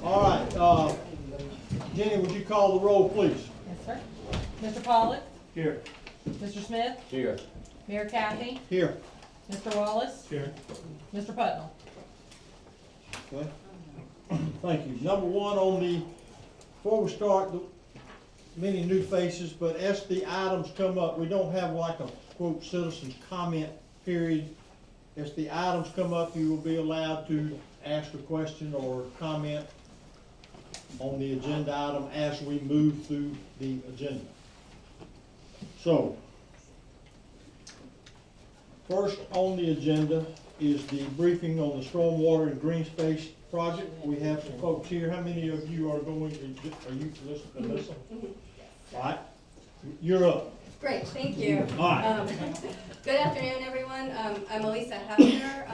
All right, Jenny, would you call the roll, please? Yes, sir. Mr. Pollock, Here. Mr. Smith, Here. Mayor Kathy, Here. Mr. Wallace, Here. Mr. Putnam. Okay. Thank you. Number one on the, before we start, many new faces, but as the items come up, we don't have like a quote citizens comment period. As the items come up, you will be allowed to ask a question or comment on the agenda item as we move through the agenda. So, first on the agenda is the briefing on the stormwater and green space project. We have some folks here. How many of you are going to, are you listening? All right, you're up. Great, thank you. All right. Good afternoon, everyone. I'm Elisa Hefner,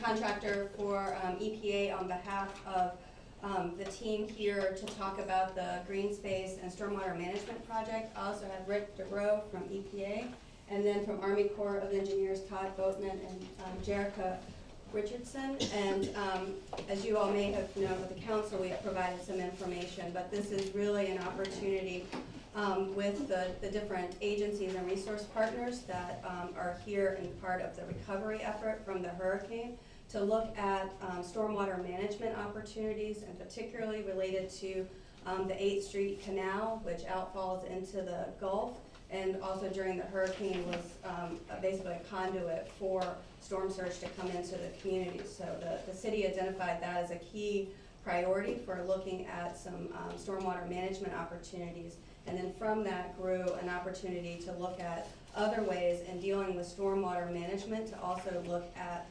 contractor for EPA on behalf of the team here to talk about the green space and stormwater management project. I also have Rick DeBrow from EPA, and then from Army Corps of Engineers, Todd Boatman and Jerica Richardson. And as you all may have known with the council, we have provided some information, but this is really an opportunity with the different agencies and resource partners that are here in part of the recovery effort from the hurricane to look at stormwater management opportunities, and particularly related to the 8th Street Canal, which outfalls into the Gulf, and also during the hurricane was basically a conduit for storm surge to come into the community. So the city identified that as a key priority for looking at some stormwater management opportunities. And then from that grew an opportunity to look at other ways in dealing with stormwater management, to also look at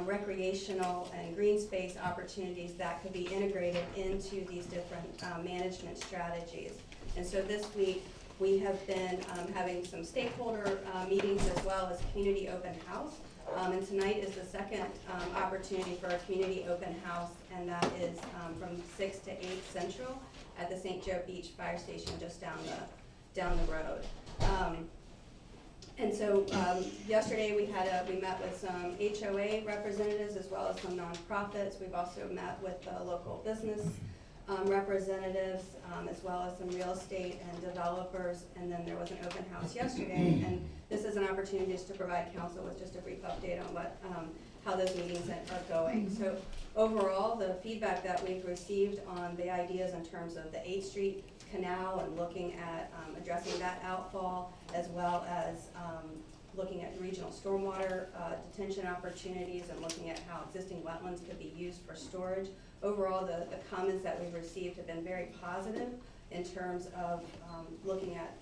recreational and green space opportunities that could be integrated into these different management strategies. And so this week we have been having some stakeholder meetings as well as community open house. And tonight is the second opportunity for a community open house, and that is from 6 to 8 Central at the St. Joe Beach Fire Station just down the road. And so yesterday we met with some HOA representatives as well as some nonprofits. We've also met with the local business representatives as well as some real estate and developers, and then there was an open house yesterday. And this is an opportunity just to provide council with just a brief update on what how those meetings are going. So overall, the feedback that we've received on the ideas in terms of the 8th Street Canal and looking at addressing that outfall, as well as looking at regional stormwater detention opportunities and looking at how existing wetlands could be used for storage. Overall, the comments that we've received have been very positive in terms of looking at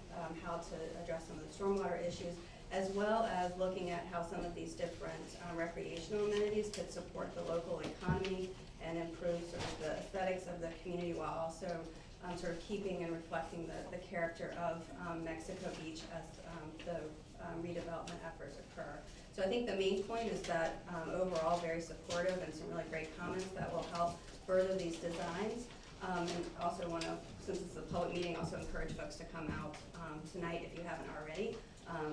how to address some of the stormwater issues, as well as looking at how some of these different recreational amenities could support the local economy and improve sort of the aesthetics of the community, while also sort of keeping and reflecting the character of Mexico Beach as the redevelopment efforts occur. So I think the main point is that overall very supportive and some really great comments that will help further these designs. And also want to, since it's a public meeting, also encourage folks to come out tonight if you haven't already,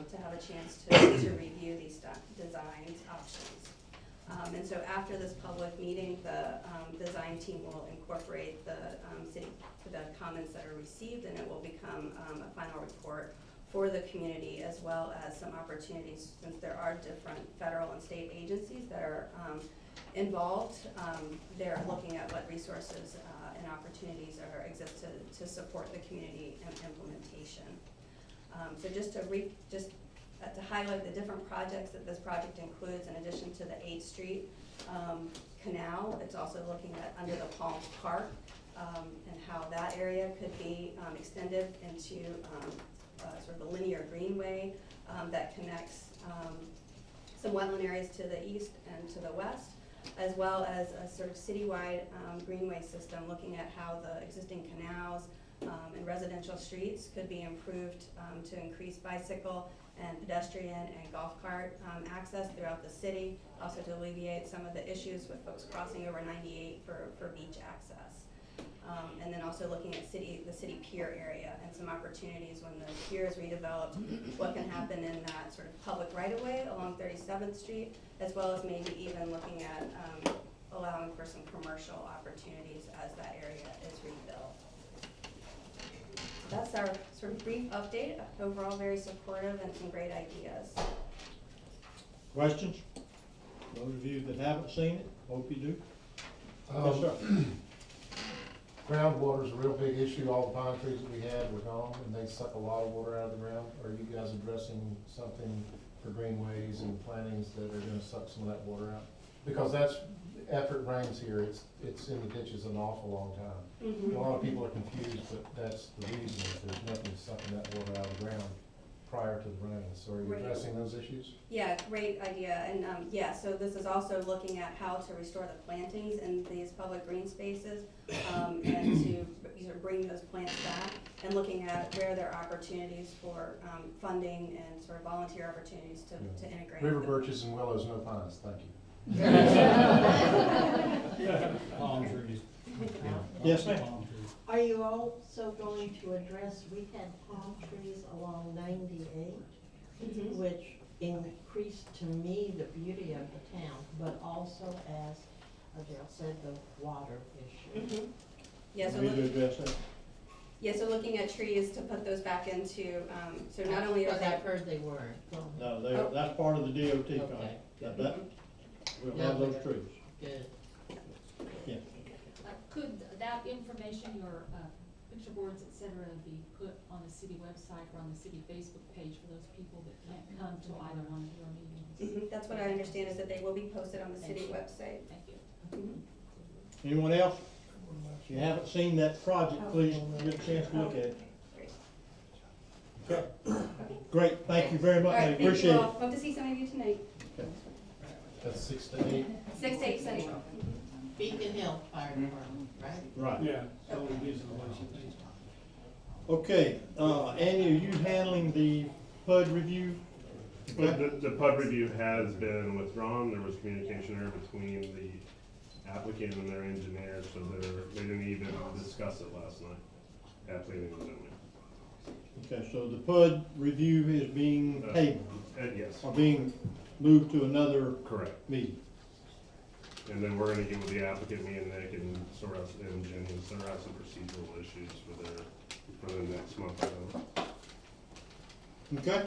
to have a chance to review these designs options. And so after this public meeting, the design team will incorporate the comments that are received, and it will become a final report for the community, as well as some opportunities, since there are different federal and state agencies that are involved. They're looking at what resources and opportunities exist to support the community implementation. So just to highlight the different projects that this project includes, in addition to the 8th Street Canal, it's also looking at under the Palms Park and how that area could be extended into sort of a linear greenway that connects some wetland areas to the east and to the west, as well as a sort of citywide greenway system, looking at how the existing canals and residential streets could be improved to increase bicycle and pedestrian and golf cart access throughout the city, also to alleviate some of the issues with folks crossing over 98 for beach access. And then also looking at the city pier area and some opportunities when the pier is redeveloped, what can happen in that sort of public right-of-way along 37th Street, as well as maybe even looking at allowing for some commercial opportunities as that area is rebuilt. That's our sort of brief update. Overall, very supportive and some great ideas. Questions? Those of you that haven't seen it, hope you do. Yes, sir. Groundwater's a real big issue. All the pine trees that we had were gone, and they suck a lot of water out of the ground. Are you guys addressing something for greenways and plantings that are gonna suck some of that water out? Because that's, after it rains here, it's in the ditches an awful long time. A lot of people are confused, but that's the reason, is there's nothing sucking that water out of the ground prior to the rain. So are you Right. addressing those issues? Yeah, great idea, and, yeah, so this is also looking at how to restore the plantings in these public green spaces, and to sort of bring those plants back, and looking at where there are opportunities for, funding and sort of volunteer opportunities to integrate. River birches and willows, no pines, thank you. Palm trees. Yes, ma'am. Palm trees. Are you also going to address, we had palm trees along 98, Mhm. which increased to me the beauty of the town, but also as Adele said, the water issue. Yeah, so We need to looking, address that. yeah, so looking at trees to put those back into, so not only are Because they. I've heard they weren't. Go ahead. No, that's part of the DOT Okay. contract. That, we'll have those trees. Good. Yeah. Could that information, your picture boards, et cetera, be put on the city website or on the city Facebook page for those people that can't come to either one of your meetings? That's what I understand, is that they will be posted on the city Thank you. website. Thank you. Anyone else? If you haven't seen that project, please get a chance to look at it. Great. Okay. Great, thank you very All much, I right, thank you appreciate it. all. Hope to see some of you tonight. That's 6 to 8. 6 to 8 Central. Beacon Hill Fire Department, right? Right. Yeah, so it gives them what you think. Okay, Andy, are you handling the PUD review? Well, the PUD review has been withdrawn. There was communication there between the applicant and their engineer, so they didn't even discuss it last night at planning and zoning. Okay, so the PUD review is being tabled, Yes, or being moved to another correct. meeting. And then we're gonna get with the applicant, me and Nick, and sort out, and Jenny, and sort out some procedural issues for the next month or so. Okay?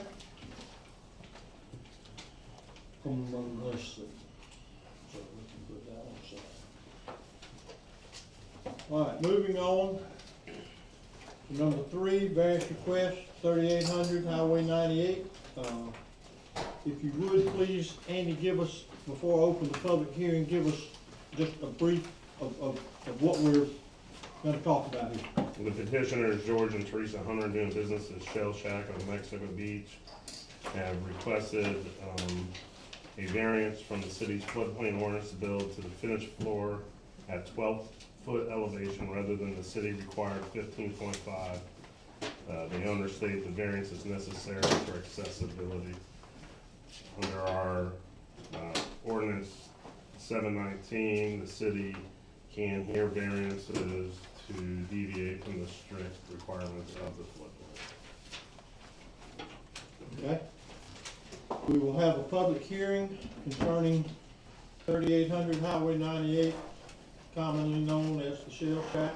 Let's see. So we can put that on the side. All right, moving on. to Number 3, variance request, 3800 Highway 98. If you would, please, Andy, give us, before I open the public hearing, give us just a brief of what we're gonna talk about here. The petitioners, George and Teresa Hunter, doing business at Shell Shack on Mexico Beach, have requested a variance from the city's floodplain ordinance to build to the finished floor at 12-foot elevation rather than the city required 15.5. The owner state the variance is necessary for accessibility. Under our ordinance 719, the city can hear variances to deviate from the strict requirements of the floodplain. Okay? We will have a public hearing concerning 3800 Highway 98, commonly known as the Shell Shack.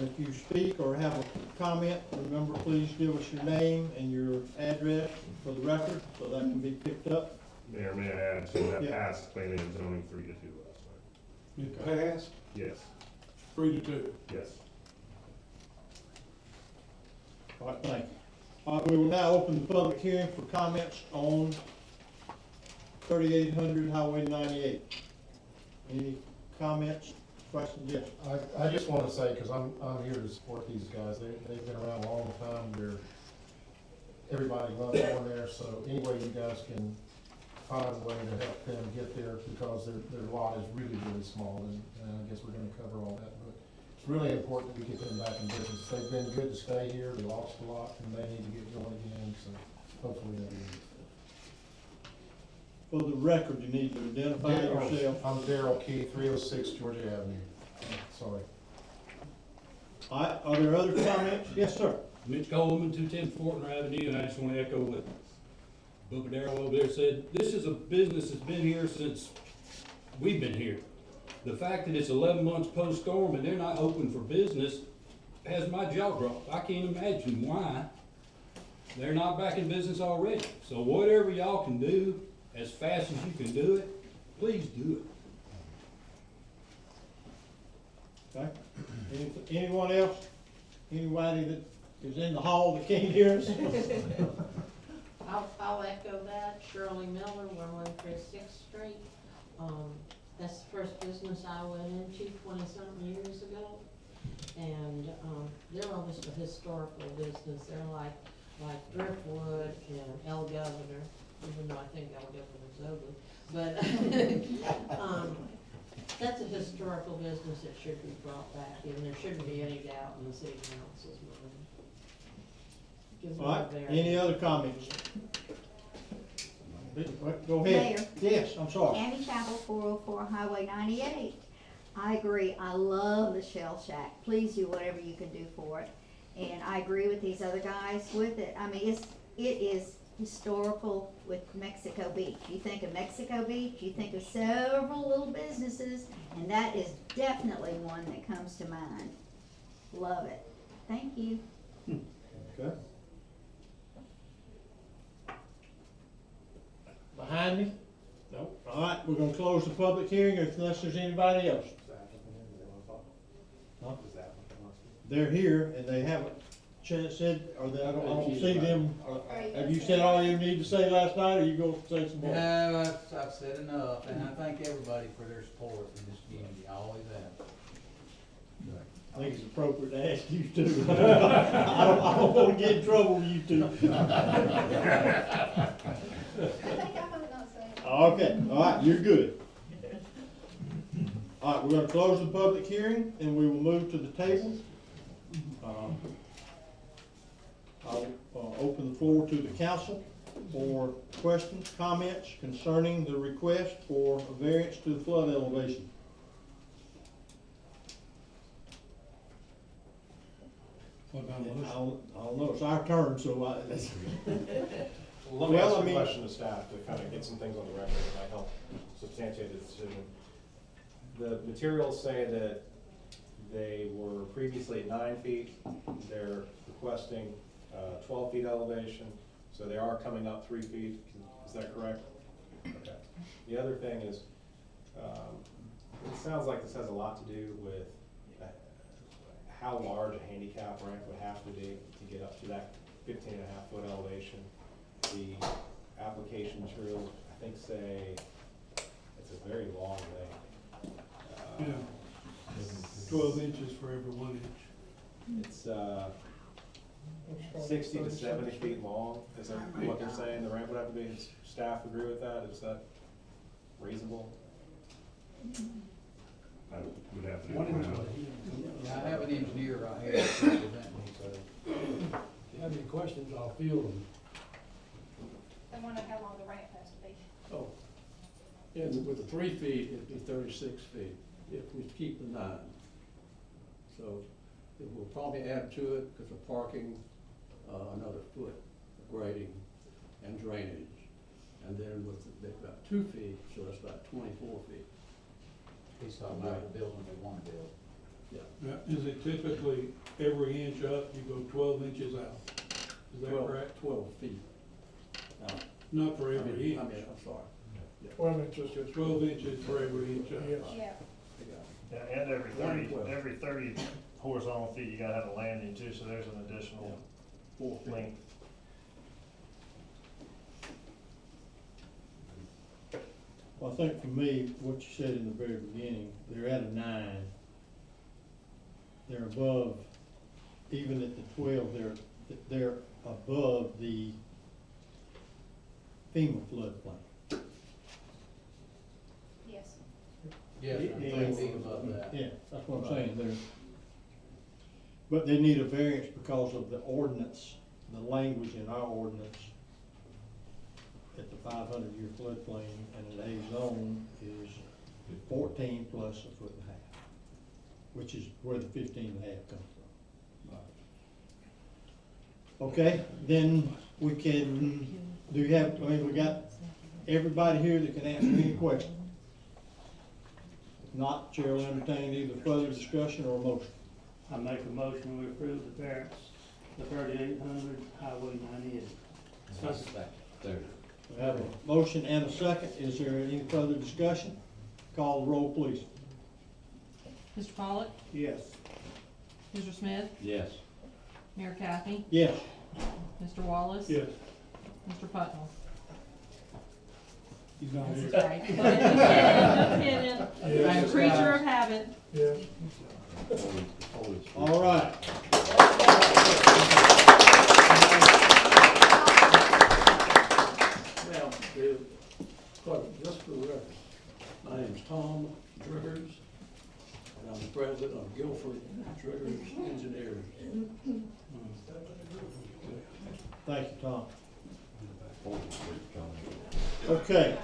If you speak or have a comment, remember, please give us your name and your address for the record, so that can be picked up. Mayor, may I add, so that Yeah. passed planning and zoning 3-2 last night. It passed Yes, 3-2. yes. All right, thank you. All right, we will now open the public hearing for comments on 3800 Highway 98. Any comments, questions? Yes. I just want to say, because I'm here to support these guys, they've been around a long time, everybody loves going there, so any way you guys can find a way to help them get there, because their lot is really, really small, and I guess we're gonna cover all that, but it's really important that we get them back in business. They've been good to stay here, they lost a lot, and they need to get going again, so hopefully they'll be. For the record, you need to identify yourself. I'm Darrell Key, 306 Georgia Avenue. Sorry. All right, are there other comments? Yes, sir. Mitch Coleman, 210 Fortner Avenue, and I just want to echo what Booker Darrell over there said. This is a business that's been here since we've been here. The fact that it's 11 months post-storm and they're not open for business has my jaw dropped. I can't imagine why they're not back in business already. So whatever y'all can do, as fast as you can do it, please do it. Okay? Anyone else? Anybody that is in the hall that can't hear us? I'll echo that. Shirley Miller, 113 Street. That's the first business I went into 20-something years ago. And, they're almost a historical business. They're like Driftwood and El Governor, even though I think El Governor's over. But, that's a historical business that should be brought back in. There shouldn't be any doubt in the city council's mind. Give them All right, a variance. any other comments? Go ahead. Mayor. Yes, I'm sorry. Annie Chapel, 404 Highway 98. I agree, I love the Shell Shack. Please do whatever you can do for it. And I agree with these other guys with it. I mean, it is historical with Mexico Beach. You think of Mexico Beach, you think of several little businesses, and that is definitely one that comes to mind. Love it. Thank you. Okay. Behind me? Nope. All right, we're gonna close the public hearing unless there's anybody else. Huh? They're here and they haven't said, or they, I don't see them. Have you said all you need to say last night, or you gonna say some more? No, I've said enough, and I thank everybody for their support in this community, I always have. I think it's appropriate to ask you too. I don't wanna get in trouble with you two. I think I might not say. Okay, all right, you're good. All right, we're gonna close the public hearing and we will move to the table. I'll open the floor to the council for questions, comments concerning the request for a variance to the flood elevation. What about I motion? don't know, it's our turn, so that's. Let me Well, ask I a mean- question to staff to kind of get some things on the record that might help substantiate the decision. The materials say that they were previously at 9 feet. They're requesting 12 feet elevation, so they are coming up 3 feet. Is that correct? Okay. The other thing is, it sounds like this has a lot to do with how large a handicap ramp would have to be to get up to that 15.5-foot elevation. The application materials, I think, say it's a very long thing. Yeah. 12 inches for every 1 inch. It's 60 to 70 feet long, is that what they're saying the ramp would have to be? Does staff agree with that? Is that reasonable? I would have to do One it. inch. Yeah, I have an engineer right here to represent me, so. If you have any questions, I'll field them. I wonder how long the ramp has to be. Oh, yeah, with the 3 feet, it'd be 36 feet, if we keep the 9. So it will probably add to it, because of parking, another foot of grading and drainage. And then with, they've got 2 feet, so that's about 24 feet. He's talking about the building they want to build. Yeah. Now, is it typically every inch up, you go 12 inches out? Is that 12 correct? 12 feet. Not for I every mean, inch. I'm sorry. 12 inches for every inch up. Yeah. Yeah, and every 112. every 30 horizontal feet, you gotta have a landing too, so there's an additional 4 feet. length. Well, I think for me, what you said in the very beginning, they're at a 9. They're above, even at the 12, they're above the FEMA floodplain. Yes. Yes, Yeah. 3 feet above that. Yeah, that's what I'm saying, but they need a variance because of the ordinance, the language in our ordinance at the 500-year floodplain and an A zone is 14 plus a foot and a half, which is where the 15 and a half comes from. Okay, then we can, do you have, I mean, we got everybody here that can answer any question. Not, Chair will entertain either further discussion or a motion. I make a motion, we approve the variance, the 3800 Highway 98. Third. We have a motion and a second. Is there any further discussion? Call the roll, please. Mr. Pollock? Yes. Mr. Smith? Yes. Mayor Kathy? Yes. Mr. Wallace? Yes. Mr. Putnam? He's not This is here. right. I'm a creature of habit. Yeah. All right. Now, just for the record, my name's Tom Driggers, and I'm the president of Guilford Driggers Engineers. Thank you, Tom. Okay,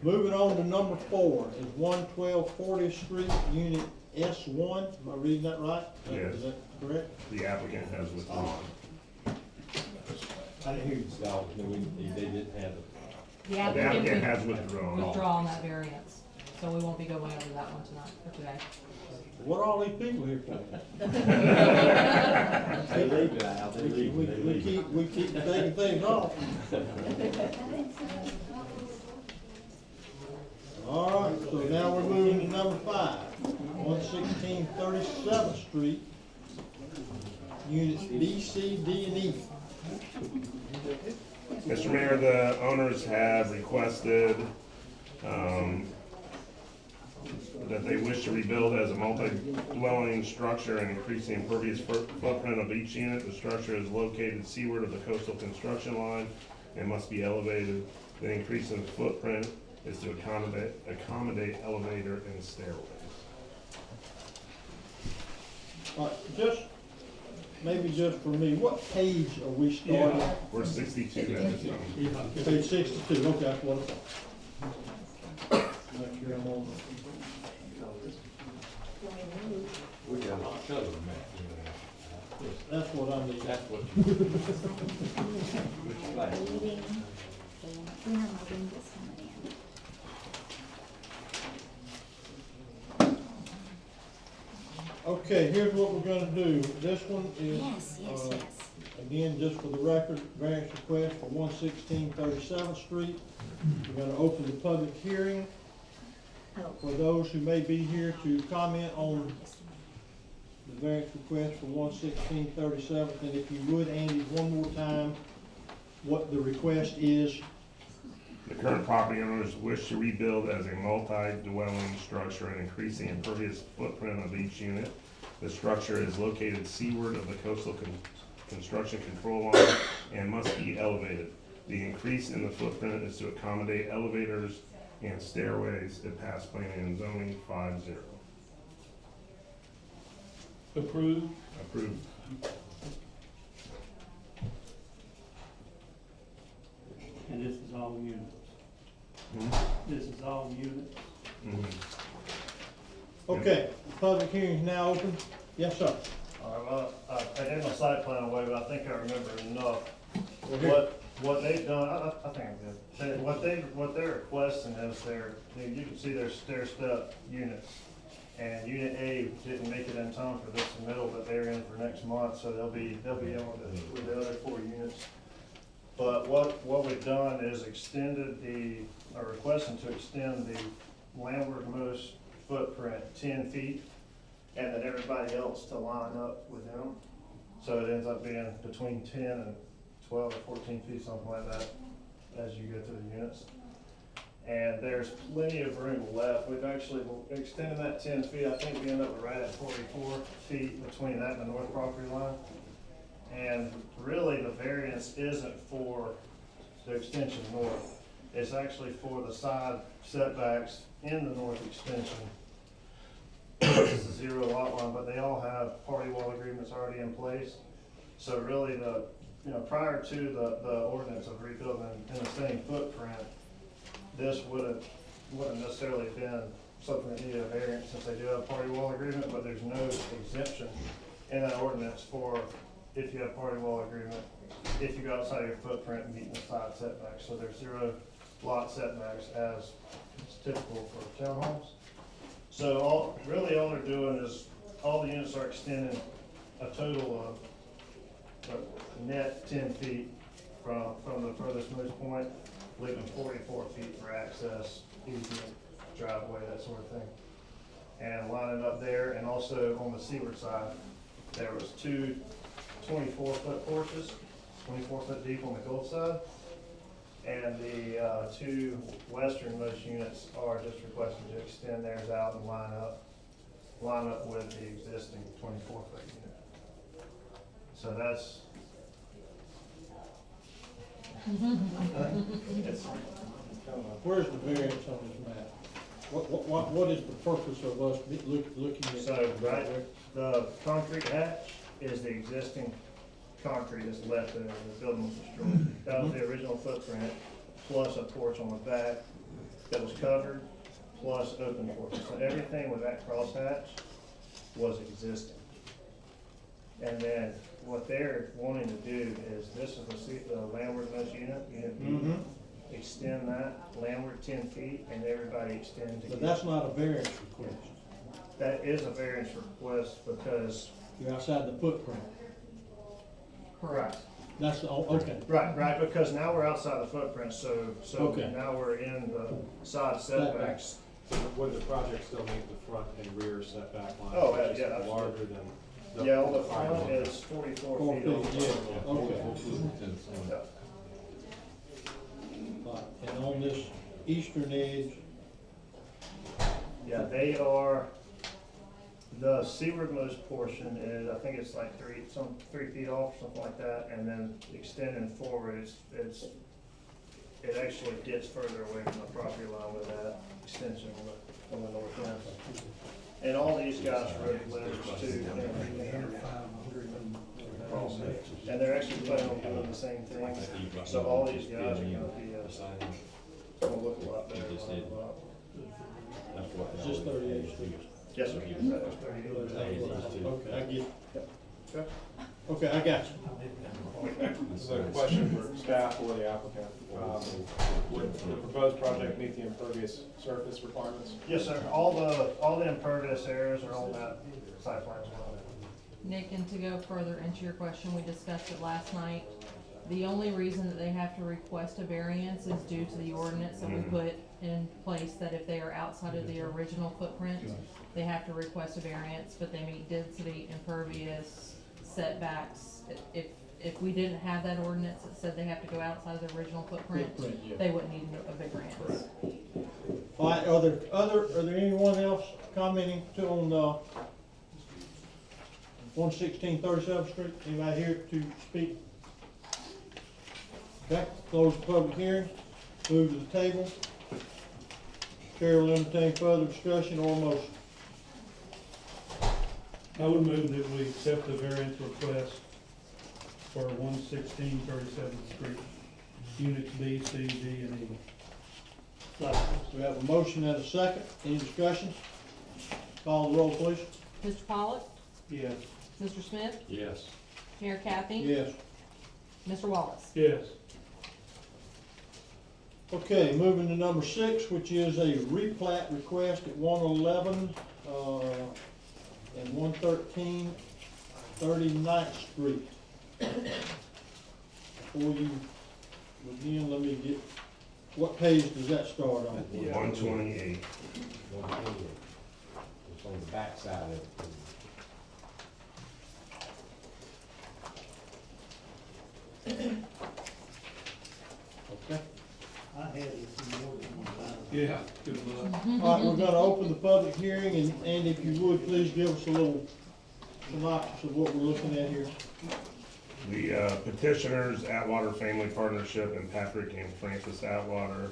moving on to number 4 is 112 40th Street, Unit S1. Am I reading that right? Yes. Is that correct? The applicant has withdrawn. I didn't hear you. No, they didn't have it. The The applicant applicant has withdrawn. withdrawn that variance, so we won't be going over that one tonight, or today. What are all these people here for? They leave now, they leave, they leave. We keep taking things off. All right, so now we're moving to number 5, 116 37th Street, units B, C, D, and E. Mr. Mayor, the owners have requested, that they wish to rebuild as a multi-dwelling structure and increase the impervious footprint of each unit. The structure is located seaward of the coastal construction line and must be elevated. The increase in footprint is to accommodate elevator and stairways. All right, maybe just for me, what page are we starting? We're 62 at this time. Page 62, okay, that's what I thought. Make sure I'm on. We got a cover map. That's what I need. That's what you. Which flag? Reading, when am I doing this coming in? Okay, here's what we're gonna do. This one is, Yes, yes, yes. again, just for the record, variance request for 116 37th Street. We're gonna open the public hearing Oh, for those who may be here to comment on the variance request for 116 37th. And if you would, Andy, one more time, what the request is. The current property owners wish to rebuild as a multi-dwelling structure and increase the impervious footprint of each unit. The structure is located seaward of the coastal construction control line and must be elevated. The increase in the footprint is to accommodate elevators and stairways that pass planning and zoning 5-0. Approved. Approved. And this is all units. Mhm. This is all units. Mhm. Okay, public hearing is now open. Yes, sir. All right, well, I gave my site plan away, but I think I remember enough. We're here. What they've done, I think I'm good. What they're requesting is you can see their stair step units. And Unit A didn't make it in time for this submittal, but they're in for next month, so they'll be in with the other 4 units. But what we've done is requesting to extend the landwardmost footprint 10 feet, and then everybody else to line up with them. So it ends up being between 10 and 12 or 14 feet, something like that, as you go through the units. And there's plenty of room left. We've actually extended that 10 feet. I think we end up right at 44 feet between that and the north property line. And really, the variance isn't for the extension north. It's actually for the side setbacks in the north extension. This is a 0 lot line, but they all have party wall agreements already in place. So really, prior to the ordinance of rebuilding in the same footprint, this wouldn't necessarily been something that needed a variance since they do have a party wall agreement, but there's no exemption in that ordinance for if you have party wall agreement, if you go outside your footprint, meeting the side setbacks. So there's 0 lot setbacks as is typical for townhomes. So all they're doing is, all the units are extending a total of a net 10 feet from the furthest most point, leaving 44 feet for access, easement, driveway, that sort of thing. And lining up there, and also on the seaward side, there was 2 24-foot porches, 24 foot deep on the Gulf side. And the 2 westernmost units are just requesting to extend theirs out and line up with the existing 24-foot unit. So that's, Where's the variance on this map? What is the purpose of us looking at? so, right, the concrete hatch is the existing concrete that's left there, the building was destroyed. That was the original footprint, plus a porch on the back that was covered, plus open porch. So everything with that crosshatch was existing. And then what they're wanting to do is, this is the landwardmost unit, unit B. Mhm. Extend that landward 10 feet and everybody extend But together. that's not a variance request. That is a variance request because, You're outside the footprint. right, That's the, okay. right, because now we're outside the footprint, so Okay. now we're in the side setbacks. Would the project still meet the front and rear setback lines? Oh, which is yeah, absolutely. larger than the. Yeah, on the front is 44 4 feet feet, over. yeah, okay. Yeah. Right, and on this eastern edge, Yeah, they are, the seawardmost portion is, I think it's like 3 feet off, something like that, and then extending forward, it actually gets further away from the property line with that extension on the north end. And all these guys wrote letters to, and they're actually planning on doing the same thing, so all these guys are gonna be, it's gonna look a lot better. is this 38th Street? Yes, sir. That was 38. Okay, I get, Okay. okay, I got you. This is a question for staff or the applicant. Would the proposed project meet the impervious surface requirements? Yes, sir. All the impervious areas are on that site plan as well. Nick, and to go further into your question, we discussed it last night. The only reason that they have to request a variance is due to the ordinance that we put in place, that if they are outside of the original footprint, they have to request a variance, but they meet density, impervious, setbacks. If we didn't have that ordinance that said they have to go outside of the original footprint, Footprint, yeah. they wouldn't need a variance. All right, are there anyone else commenting on 116 37th Street? Anybody here to speak? Okay, close the public hearing, move to the table. Chair will entertain further discussion or motion. I would move that we accept the variance request for 116 37th Street, units B, C, D, and E. We have a motion and a second. Any discussion? Call the roll, please. Mr. Pollock? Yes. Mr. Smith? Yes. Mayor Kathy? Yes. Mr. Wallace? Yes. Okay, moving to number 6, which is a replat request at 111, and 113 39th Street. Before you begin, let me get, what page does that start on? 128. It's on the back side of it. Okay. Yeah, good luck. All right, we're gonna open the public hearing, and if you would, please give us a little synopsis of what we're looking at here. The petitioners, Atwater Family Partnership, and Patrick and Francis Atwater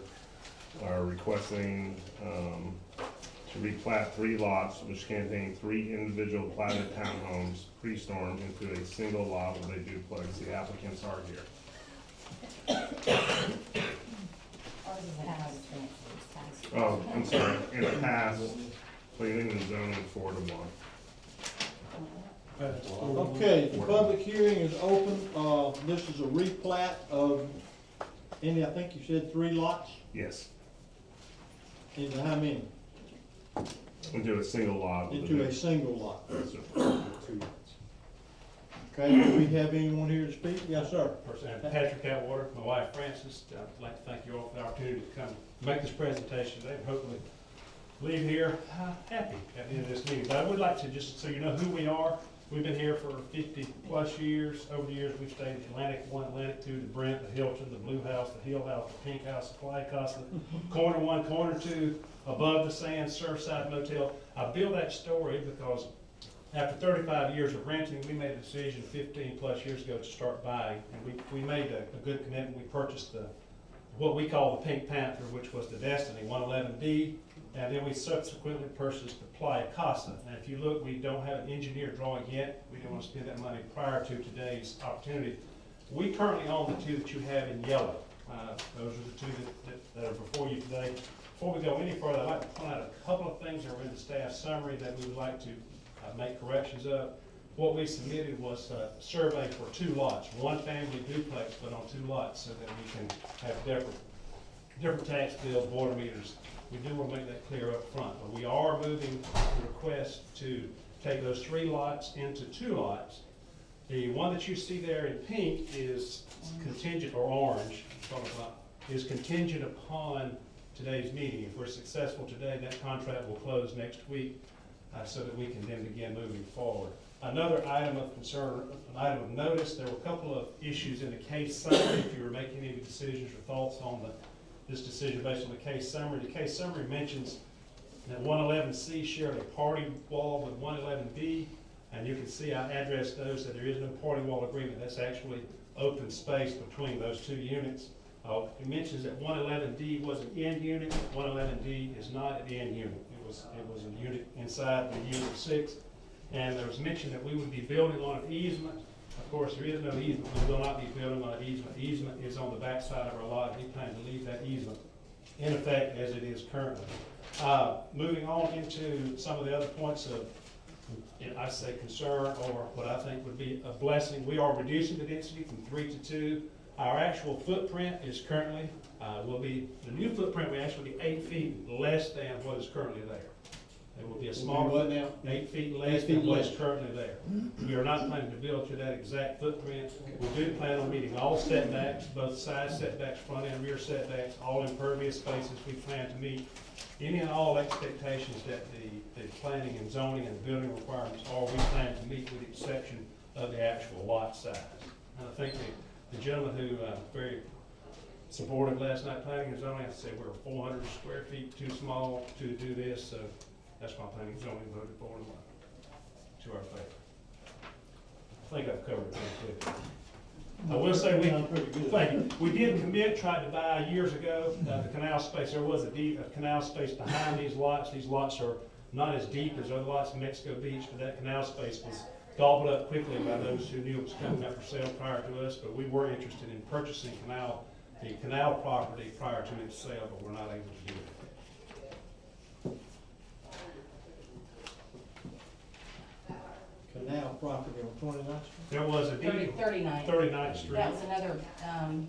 are requesting to replat 3 lots which contain 3 individual platted townhomes pre-storm into a single lot with a duplex. The applicants are here. Oh, I'm sorry, in the past, planning and zoning 4-1. Okay, the public hearing is open. This is a replat of, I think you said 3 lots? Yes, Into how many? into a single lot. with Into a single lot. Yes, sir. Okay, do we have anyone here to speak? Yes, sir. First, I'm Patrick Atwater, my wife Frances. I'd like to thank you all for the opportunity to come make this presentation today, and hopefully leave here happy at the end of this meeting. But I would like to, just so you know who we are, we've been here for 50-plus years. Over the years, we've stayed at Atlantic 1, Atlantic 2, the Brent, the Hilton, the Blue House, the Hill House, the Pink House, the Fly Casa, Corner 1, Corner 2, Above the Sand, Surfside Motel. I build that story because after 35 years of renting, we made a decision 15-plus years ago to start buying, and we made a good commitment. We purchased what we call the Pink Panther, which was the Destiny 111D, and then we subsequently purchased the Playa Casa. And if you look, we don't have an engineer drawing yet. We didn't want to spend that money prior to today's opportunity. We currently own the 2 that you have in yellow. Those are the 2 that are before you today. Before we go any further, I'd like to point out a couple of things that are in the staff summary that we would like to make corrections of. What we submitted was a survey for 2 lots, 1 family duplex, but on 2 lots, so that we can have different tax bills, water meters. We do want to make that clear up front, but we are moving the request to take those 3 lots into 2 lots. The one that you see there in pink is contingent, or orange, is contingent upon today's meeting. If we're successful today, that contract will close next week, so that we can then begin moving forward. Another item of concern, an item of notice, there were a couple of issues in the case summary. If you were making any decisions or thoughts on this decision based on the case summary mentions that 111C shared a party wall with 111B, and you can see I addressed those, that there is no party wall agreement. That's actually open space between those 2 units. It mentions that 111D was an end unit. 111D is not an end unit. It was a unit inside the unit 6, and there was mention that we would be building on an easement. Of course, there is no easement. We will not be building on an easement. The easement is on the back side of our lot, and we plan to leave that easement in effect as it is currently. Moving on into some of the other points of, I say concern, or what I think would be a blessing. We are reducing the density from 3 to 2. Our actual footprint is currently, the new footprint will actually be 8 feet less than what is currently there. It will be a small, what now? 8 feet less than what is currently there. We are not planning to build to that exact footprint. We do plan on meeting all setbacks, both side setbacks, front and rear setbacks, all impervious spaces. We plan to meet any and all expectations that the planning and zoning and building requirements are. We plan to meet with the exception of the actual lot size. And I think the gentleman who very supportive last night planning and zoning, I said we're 400 square feet too small to do this, so that's why planning and zoning voted 4 to our favor. I think I've covered it pretty quickly. I will say we did commit, tried to buy years ago, the canal space. There was a canal space behind these lots. These lots are not as deep as other lots in Mexico Beach, but that canal space was gobbled up quickly by those who knew it was coming up for sale prior to us. But we were interested in purchasing the canal property prior to its sale, but we're not able to do it. Canal property on 29th Street? There was a deed. 39th. 39th Street. That was another,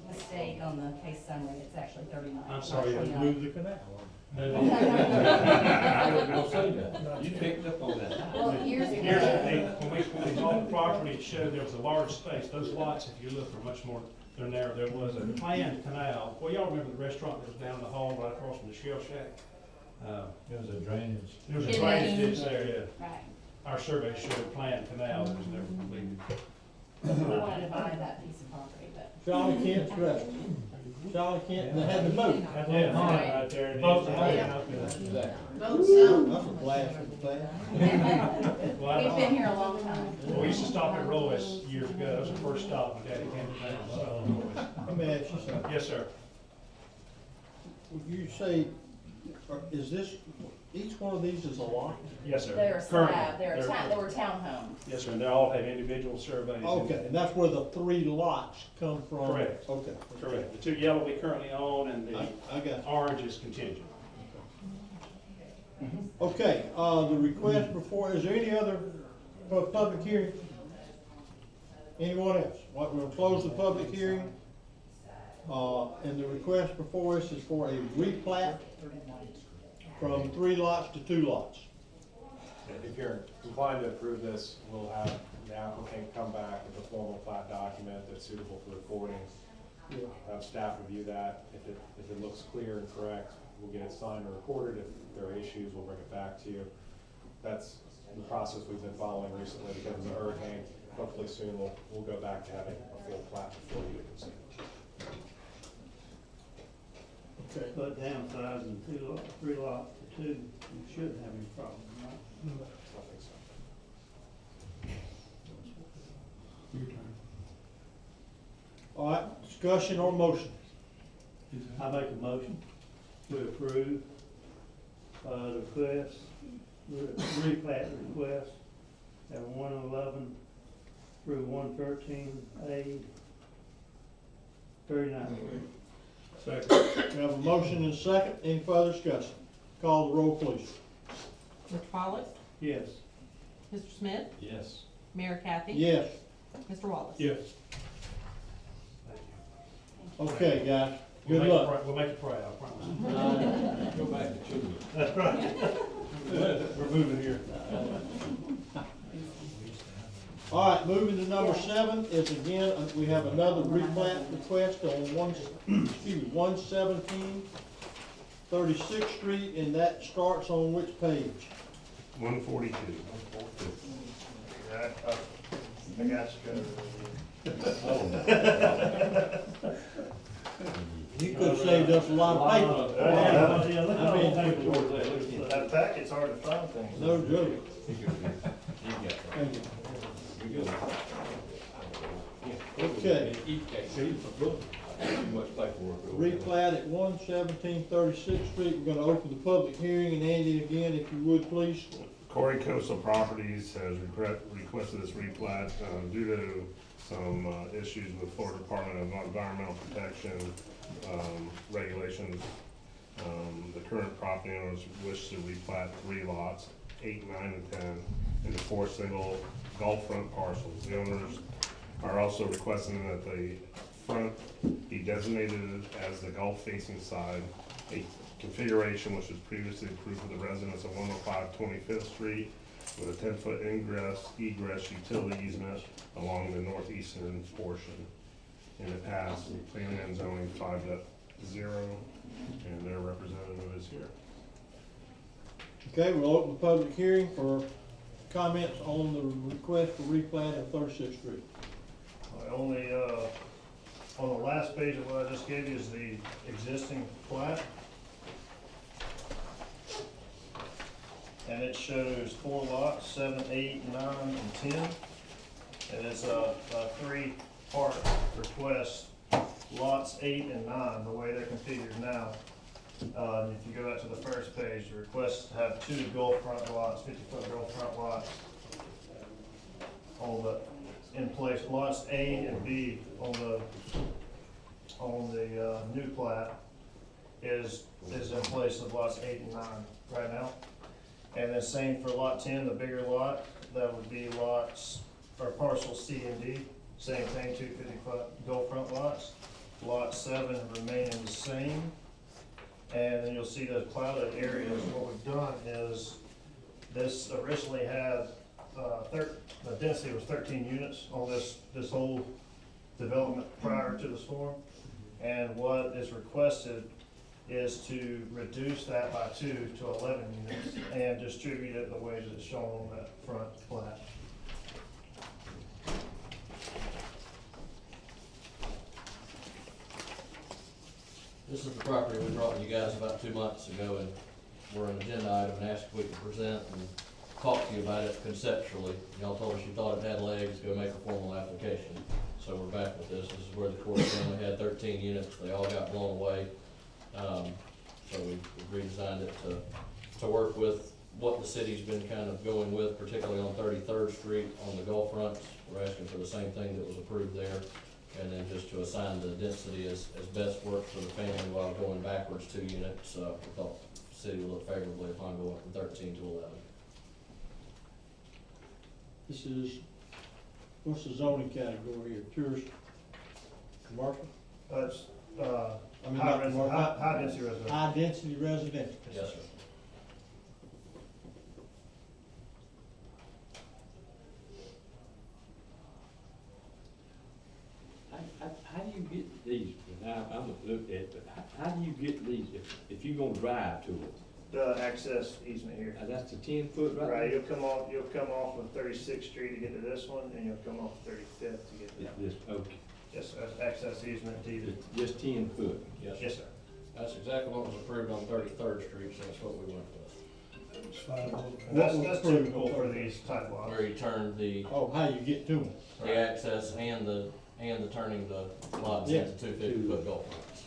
mistake on the case summary, it's actually 39. I'm sorry, not yeah. 29. Move the canal. I was gonna say that. You picked up on that. Well, years ago. When we bought the property, it showed there was a large space. Those lots, if you look, are much more, they're narrow. There was a planned canal. Well, y'all remember the restaurant that was down the hall right across from the Shell Shack? It was a drainage. There was a It drainage is. ditch there, yeah. Right. Our survey showed a planned canal that was never completed. We wanted to buy that piece of property, but. Charlie Kent's restaurant. Charlie Kent, they had the boat. Yeah. Right there. Both Vote so. That's a blast from the past. We've been here a long time. We used to stop at Royce years ago. That was our first stop when Daddy came to town. So, Let me ask you something. yes, sir. Would you say, is this, each one of these is a lot? Yes, sir. They're a Currently. slab, they were townhomes. Yes, sir. And they all have individual surveys. Okay, and that's where the 3 lots come from? Correct. Okay. Correct. The 2 yellow we currently own, and the I got you. orange is contingent. Okay, the request before, is there any other for a public hearing? Anyone else? What, we'll close the public hearing. And the request before us is for a replat from 3 lots to 2 lots. If you're inclined to approve this, we'll have the applicant come back with a formal plat document that's suitable for recording. Have staff review that. If it looks clear and correct, we'll get it signed or recorded. If there are issues, we'll bring it back to you. That's the process we've been following recently because of the hurricane. Hopefully soon we'll go back to having a full plat before you to consider. Okay. But downsizing 3 lots to 2, you shouldn't have any problem, right? I don't think so. Your turn. All right, discussion or motion? I make a motion to approve, the request, the replat request at 111 through 113A 39th Street. Second. We have a motion and a second. Any further discussion? Call the roll, please. Mr. Pollock? Yes. Mr. Smith? Yes. Mayor Kathy? Yes. Mr. Wallace? Yes. Okay, guys. We'll Good make you luck. proud- We'll make you proud, I promise. Go back to children. That's right. We're moving here. All right, moving to number 7 is again, we have another replat request on 117 36th Street, and that starts on which page? 142. I got you. You could have saved us a lot of paper. I mean, That packet's hard to find things. no joke. Thank you. Okay. Replat at 117 36th Street. We're gonna open the public hearing, and Andy, again, if you would, please. Corey Coastal Properties has requested this replat due to some issues with Florida Department of Environmental Protection regulations. The current property owners wish to replat 3 lots, 8, 9, and 10, into 4 single Gulf front parcels. The owners are also requesting that the front be designated as the Gulf facing side, a configuration which was previously approved for the residents of 105 25th Street with a 10-foot ingress, egress utility easement along the northeastern portion. And it passed planning and zoning 5.0, and their representative is here. Okay, we'll open the public hearing for comments on the request for replat of 36th Street. Only, on the last page of what I just gave you is the existing plat. And it shows 4 lots, 7, 8, 9, and 10. And it's a 3-part request, lots 8 and 9, the way they're configured now. If you go back to the first page, the request to have 2 Gulf front lots, 50-foot Gulf front lots on the, in place, lots A and B on the new plat is in place of lots 8 and 9 right now. And then same for lot 10, the bigger lot, that would be lots, or parcel C and D, same thing, 2 50-foot Gulf front lots. Lot 7 remaining the same. And then you'll see the clouded areas. What we've done is, this originally had, the density was 13 units on this whole development prior to the storm. And what is requested is to reduce that by 2 to 11 units and distribute it the way that it's shown on that front plat. This is the property we brought you guys about 2 months ago, and we're an agenda item and asked if we could present and talk to you about it conceptually. Y'all told us you thought it had legs, go make a formal application. So we're back with this. This is where the Corey family had 13 units. They all got blown away. So we redesigned it to work with what the city's been kind of going with, particularly on 33rd Street on the Gulf fronts. We're asking for the same thing that was approved there. And then just to assign the density as best works for the family while going backwards 2 units. We thought the city would look favorably upon going from 13 to 11. This is, what's the zoning category here? Tourist, commercial? That's, I mean, high not resi- commercial. high density residential. High density residential. Yes, sir. How do you get these, now, I'm gonna look at, but how do you get these if you gonna drive to it? The access easement here. That's the 10 foot right? Right, you'll come off of 36th Street to get to this one, and you'll come off 35th to get to that. This, okay, Yes, sir, that's access easement deeded. just 10 foot. Yes, Yes, sir. That's exactly what was approved on 33rd Street, so that's what we went with. And that's typical for these type lots. Where you turn the Oh, how you get to them? access and the turning the lots Yeah. into 250-foot golf carts.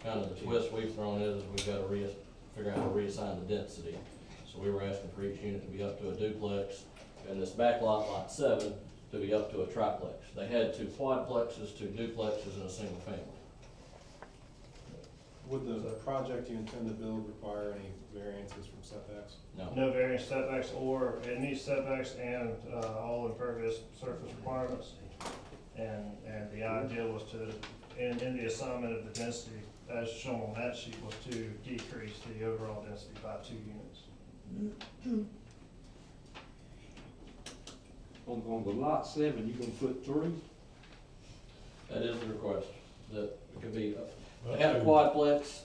Kind of the twist we've thrown is we've got to figure out how to reassign the density. So we were asking for each unit to be up to a duplex, and this back lot, lot 7, to be up to a triplex. They had 2 quadplexes, 2 duplexes, and a single family. Would the project you intend to build require any variances from setbacks? No. No variance setbacks, or it needs setbacks and, all impervious surface requirements. And the idea was to, in the assignment of the density, as shown on that sheet, was to decrease the overall density by 2 units. On the lot 7, you gonna put 3? That is the request, that it could be, they had a quadplex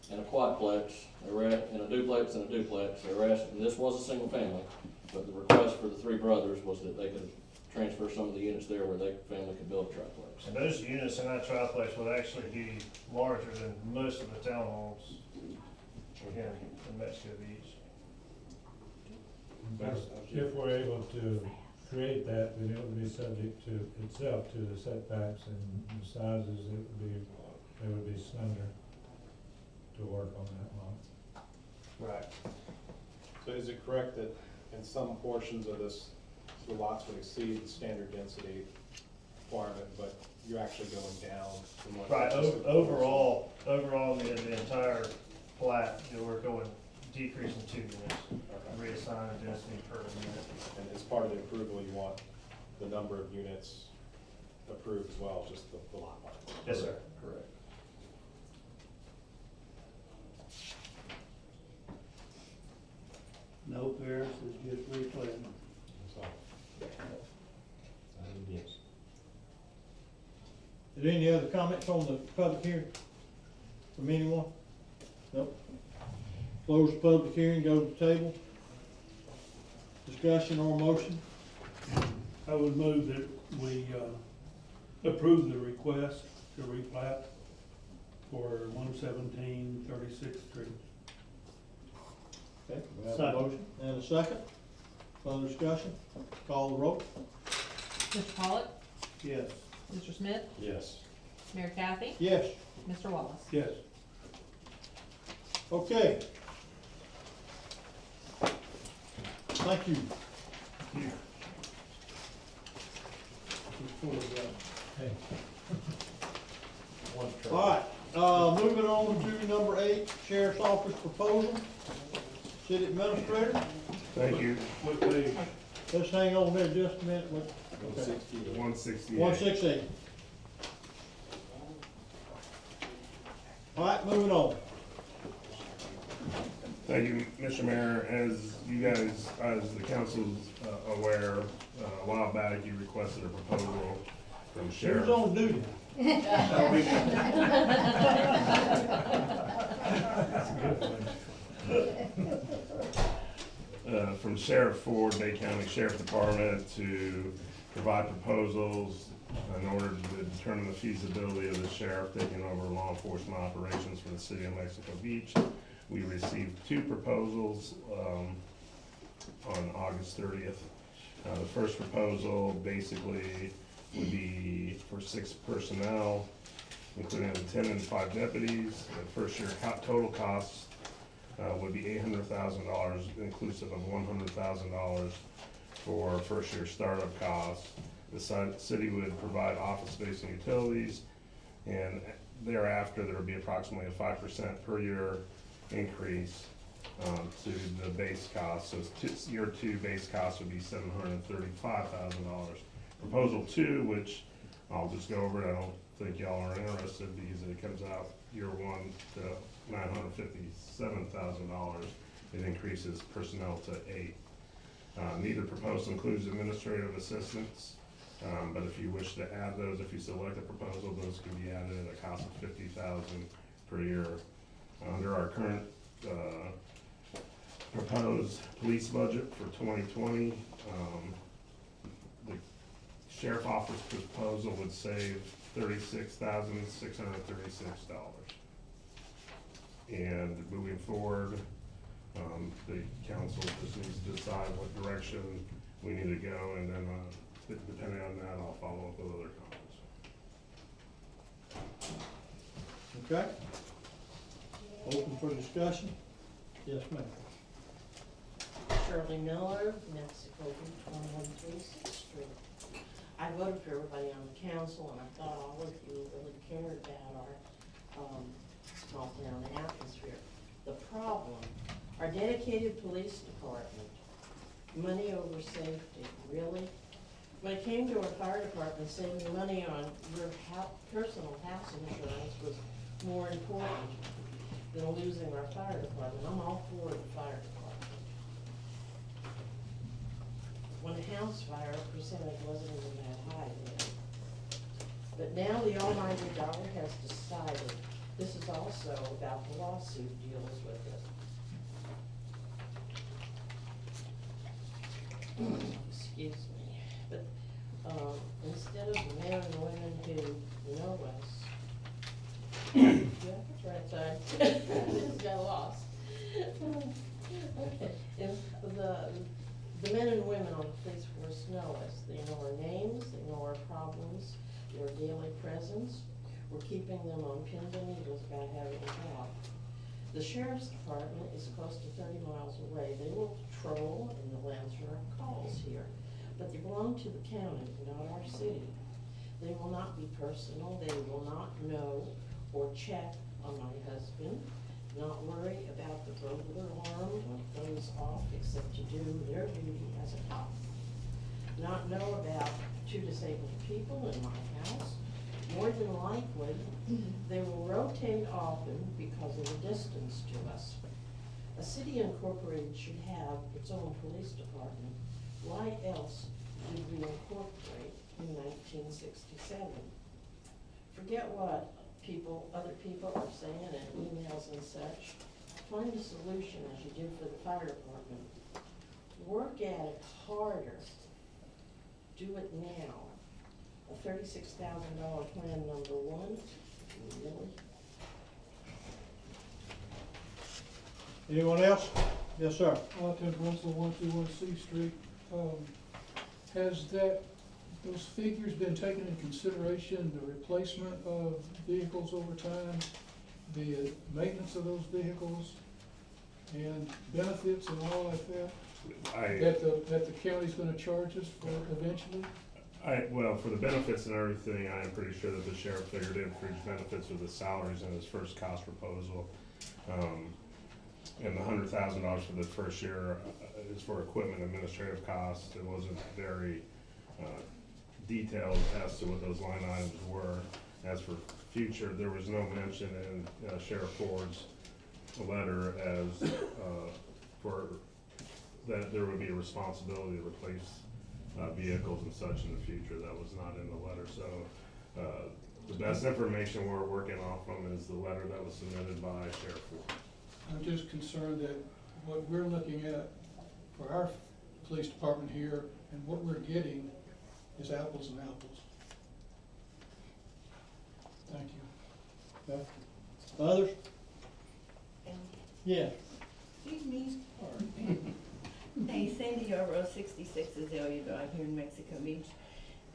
and a quadplex, they were at, and a duplex and a duplex, they were asking, and this was a single family, but the request for the 3 brothers was that they could transfer some of the units there where their family could build a triplex. And those units in that triplex would actually be larger than most of the townhomes in Mexico Beach. If we're able to create that, then it would be subject to itself to the setbacks and the sizes, they would be slender to work on that lot. Right. So is it correct that in some portions of this, the lots would exceed the standard density requirement, but you're actually going down from what? Right, overall, the entire plat, we're going decreasing 2 units, reassigning density per unit. And as part of the approval, you want the number of units approved as well, just the lot line? Yes, sir. Correct. No variance, it's just replanting. So, Yes. Is there any other comments on the public hearing from anyone? Nope. Close the public hearing, go to the table. Discussion or motion? I would move that we, approve the request to replat for 117 36th Street. Okay, we have a Second. motion and a second. Further discussion? Call the roll. Mr. Pollock? Yes. Mr. Smith? Yes. Mayor Kathy? Yes. Mr. Wallace? Yes. Okay. Thank you. All right, moving on to number 8, Sheriff's Office proposal. City Administrator, Thank you. let's hang on there just a minute. 168. 168. All right, moving on. Thank you, Mr. Mayor. As you guys, as the council's aware, a while back you requested a proposal from Who's Sheriff. on duty? From Sheriff Ford, Bay County Sheriff Department, to provide proposals in order to determine the feasibility of the sheriff taking over law enforcement operations for the city of Mexico Beach. We received 2 proposals on August 30th. The first proposal basically would be for 6 personnel, including a lieutenant and 5 deputies. The first year total costs would be $800,000, inclusive of $100,000 for first year startup costs. The city would provide office space and utilities, and thereafter there would be approximately a 5% per year increase to the base cost. So year two base cost would be $735,000. Proposal two, which I'll just go over, I don't think y'all are interested because it comes out year one to $957,000. It increases personnel to 8. Neither proposal includes administrative assistants, but if you wish to add those, if you select a proposal, those can be added at a cost of $50,000 per year. Under our current proposed police budget for 2020, the sheriff office proposal would save $36,636. And moving forward, the council just needs to decide what direction we need to go, and then depending on that, I'll follow up with other comments. Okay? Open for discussion? Yes, ma'am. Shirley Miller, Mexico Beach, 113 Street. I voted for everybody on the council, and I thought all of you really cared about our small town atmosphere. The problem, our dedicated police department, money over safety, really? When it came to our fire department, saving money on your personal house insurance was more important than losing our fire department. I'm all for the fire department. When a house fire percentage wasn't even that high then. But now the almighty dollar has decided this is also about the lawsuit deals with it. Excuse me, but, instead of the men and women who know us, yeah, that's right side, just got lost. Okay, if the men and women on the police force know us, they know our names, they know our problems, their daily presence. We're keeping them on pins and needles about having a job. The sheriff's department is close to 30 miles away. They will patrol and they'll answer our calls here, but they belong to the county, not our city. They will not be personal. They will not know or check on my husband, not worry about the burglar alarm when it goes off, except to do their duty as a cop. Not know about 2 disabled people in my house. More than likely, they will rotate often because of the distance to us. A city incorporated should have its own police department. Why else did we incorporate in 1967? Forget what other people are saying in emails and such. Find a solution as you did for the fire department. Work at it harder. Do it now. A $36,000 plan number 1, really? Anyone else? Yes, sir. Tim Russell, 121 C Street. Has those figures been taken into consideration, the replacement of vehicles over time, the maintenance of those vehicles, and benefits and all like that? That the county's gonna charge us for eventually? Well, for the benefits and everything, I am pretty sure that the sheriff figured in for his benefits with the salaries in his first cost proposal. And the $100,000 for the first year is for equipment administrative costs. It wasn't very detailed as to what those line items were. As for future, there was no mention in Sheriff Ford's letter as for that there would be a responsibility to replace vehicles and such in the future. That was not in the letter. So the best information we're working off from is the letter that was submitted by Sheriff Ford. I'm just concerned that what we're looking at for our police department here and what we're getting is apples and apples. Thank you. Okay. Others? Yeah. Excuse me. Hey, Sandy Yarborough, 66 Azalea Drive here in Mexico Beach.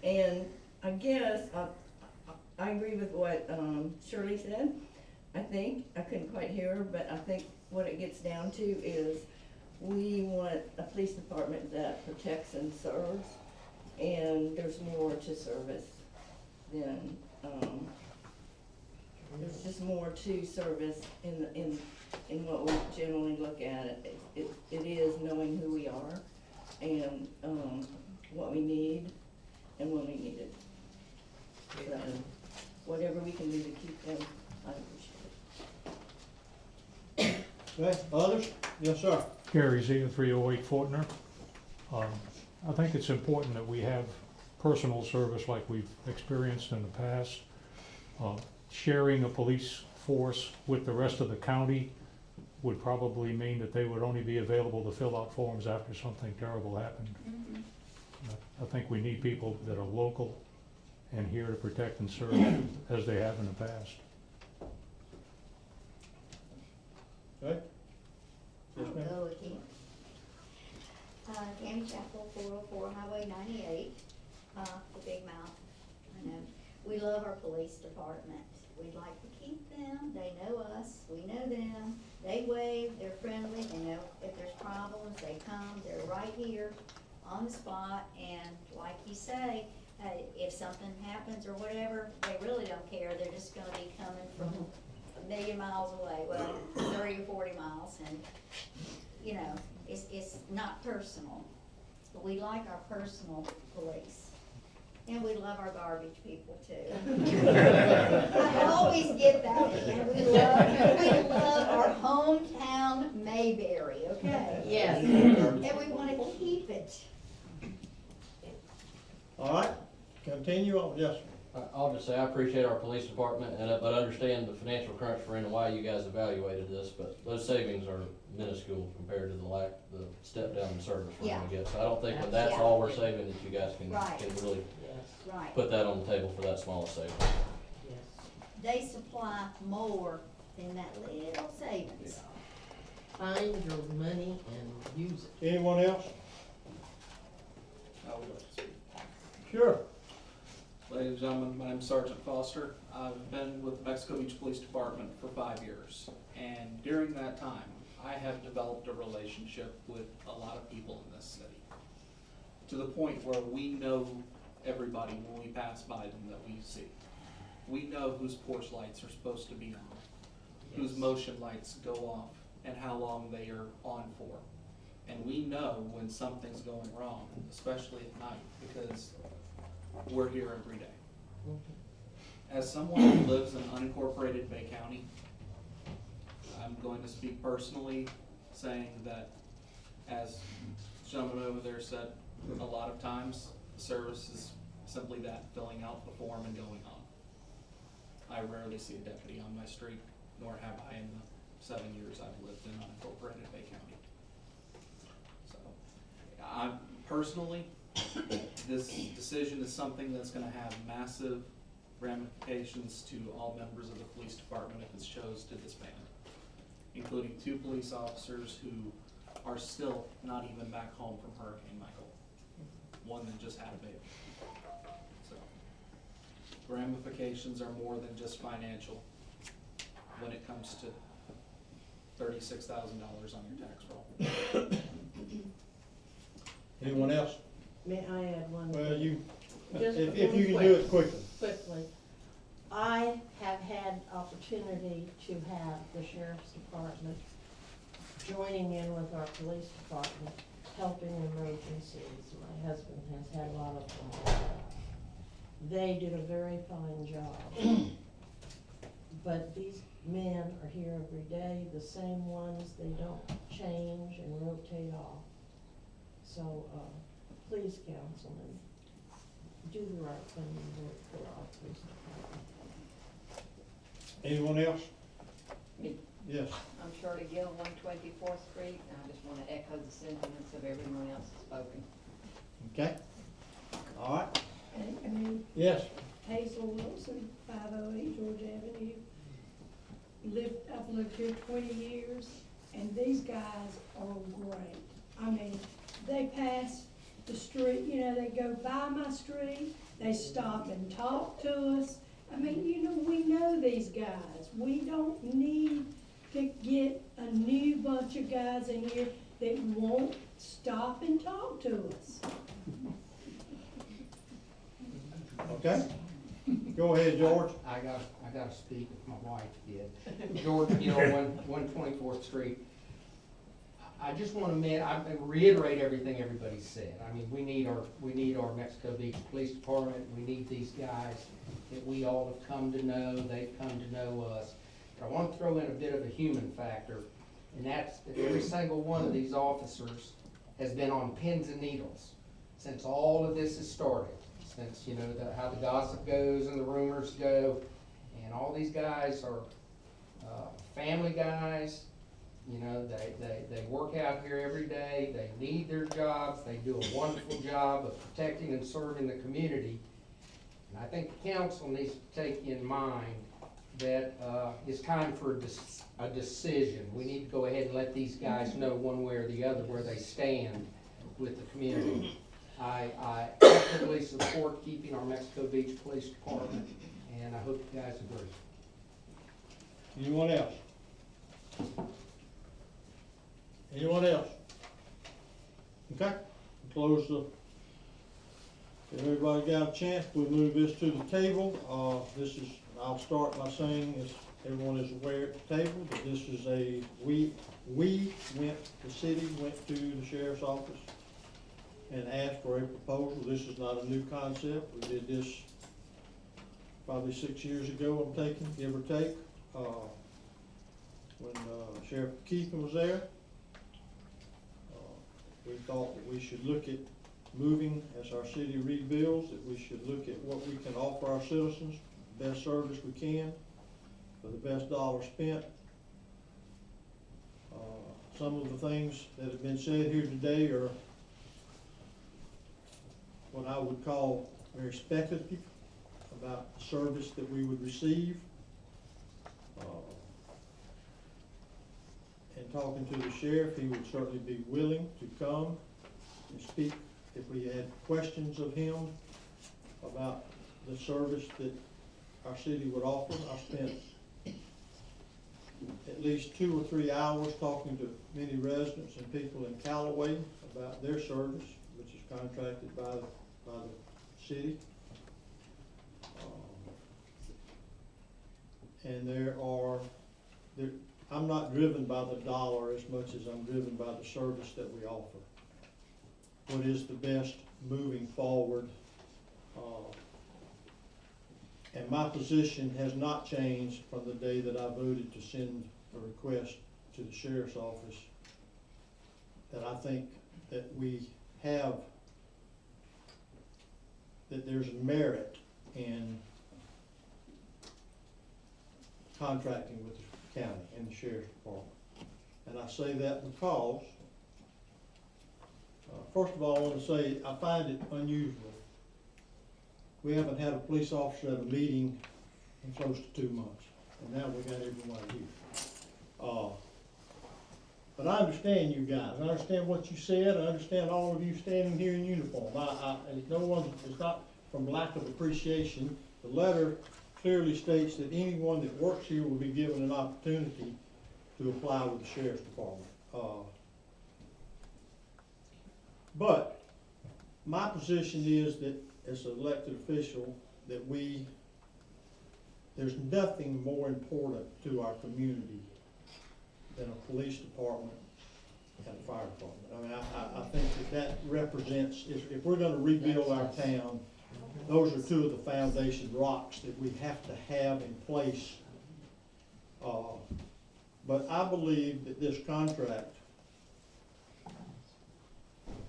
And I guess I agree with what Shirley said. I couldn't quite hear her, but I think what it gets down to is we want a police department that protects and serves, and there's more to service than There's just more to service in what we generally look at. It is knowing who we are and, what we need and when we need it. So, whatever we can do to keep them, I appreciate it. Okay, others? Yes, sir. Gary Zegan, 308 Fortner. I think it's important that we have personal service like we've experienced in the past. Sharing a police force with the rest of the county would probably mean that they would only be available to fill out forms after something terrible happened. I think we need people that are local and here to protect and serve as they have in the past. Okay. I'll go again. Tammy Chapel, 404 Highway 98, the Big Mouth. I know. We love our police department. We'd like to keep them. They know us. We know them. They wave. They're friendly. They know if there's problems, they come. They're right here on the spot. And like you say, if something happens or whatever, they really don't care. They're just going to be coming from a million miles away, well, 30 or 40 miles. And, you know, it's not personal. But we like our personal police. And we love our garbage people too. I always get that in. We love our hometown Mayberry, okay? Yes. And we want to keep it. All right, continue on, yes, sir. I'll just say I appreciate our police department, but understand the financial crunch we're in and why you guys evaluated this, but those savings are minuscule compared to the step down in service we're gonna get. So I don't think when that's Yeah. all we're saving, that you guys can really Right. put that on the table for that small savings. They supply more than that little savings. Find your money and use it. Anyone else? I would like to speak. Sure. Ladies and gentlemen, my name's Sergeant Foster. I've been with the Mexico Beach Police Department for 5 years. And during that time, I have developed a relationship with a lot of people in this city. To the point where we know everybody when we pass by them that we see. We know whose porch lights are supposed to be on, whose motion lights go off, and how long they are on for. And we know when something's going wrong, especially at night, because we're here every day. As someone who lives in unincorporated Bay County, I'm going to speak personally, saying that, as the gentleman over there said, a lot of times the service is simply that, filling out the form and going on. I rarely see a deputy on my street, nor have I in the 7 years I've lived in unincorporated Bay County. So, I'm personally, this decision is something that's gonna have massive ramifications to all members of the police department if it's chose to disband, including 2 police officers who are still not even back home from Hurricane Michael. One that just had a baby. So, ramifications are more than just financial when it comes to $36,000 on your tax roll. Anyone else? May I add one? Well, you, Just if one you can do it quick- quickly. Quickly. I have had opportunity to have the sheriff's department joining in with our police department, helping emergencies. My husband has had a lot of them. They did a very fine job. But these men are here every day, the same ones, they don't change and rotate off. So, please, councilmen, do the right thing and vote for our police department. Anyone else? Yes. I'm Shirley Gill, 124th Street, and I just want to echo the sentiments of everyone else that's spoken. Okay. All right. Yes. Yes. Hazel Wilson, 508 George Avenue. I've lived here 20 years, and these guys are great. I mean, they pass the street, you know, they go by my street, they stop and talk to us. I mean, you know, we know these guys. We don't need to get a new bunch of guys in here that won't stop and talk to us. Okay. Go ahead, George. I gotta speak if my wife did. George Gill, 124th Street. I just want to I reiterate everything everybody said. I mean, we need our Mexico Beach Police Department. We need these guys that we all have come to know. They've come to know us. But I want to throw in a bit of a human factor, and that's that every single one of these officers has been on pins and needles since all of this has started. Since, how the gossip goes and the rumors go, and all these guys are family guys. They work out here every day. They need their jobs. They do a wonderful job of protecting and serving the community. And I think the council needs to take in mind that it's time for a decision. We need to go ahead and let these guys know one way or the other where they stand with the community. I actively support keeping our Mexico Beach Police Department, and I hope you guys agree. Anyone else? Anyone else? Okay, close the, if everybody got a chance, we'll move this to the table. I'll start by saying, as everyone is aware at the table, that this is the city went to the sheriff's office and asked for a proposal. This is not a new concept. We did this probably 6 years ago, I'm taking, give or take, when Sheriff Keeton was there. We thought that we should look at moving as our city rebuilds, that we should look at what we can offer our citizens, the best service we can, for the best dollar spent. Some of the things that have been said here today are what I would call very speculative about the service that we would receive. And talking to the sheriff, he would certainly be willing to come and speak if we had questions of him about the service that our city would offer. I spent at least 2 or 3 hours talking to many residents and people in Callaway about their service, which is contracted by the city. And I'm not driven by the dollar as much as I'm driven by the service that we offer. What is the best moving forward? And my position has not changed from the day that I voted to send a request to the sheriff's office, that I think that there's merit in contracting with the county and the sheriff's department. And I say that because, first of all, I want to say I find it unusual. We haven't had a police officer at a meeting in close to 2 months, and now we got everyone here. But I understand you guys. I understand what you said. I understand all of you standing here in uniform. It's not from lack of appreciation. The letter clearly states that anyone that works here will be given an opportunity to apply with the sheriff's department. But my position is that as an elected official, that there's nothing more important to our community than a police department and a fire department. I mean, I think that represents, if we're gonna rebuild our town, those are two of the foundation rocks that we have to have in place. But I believe that this contract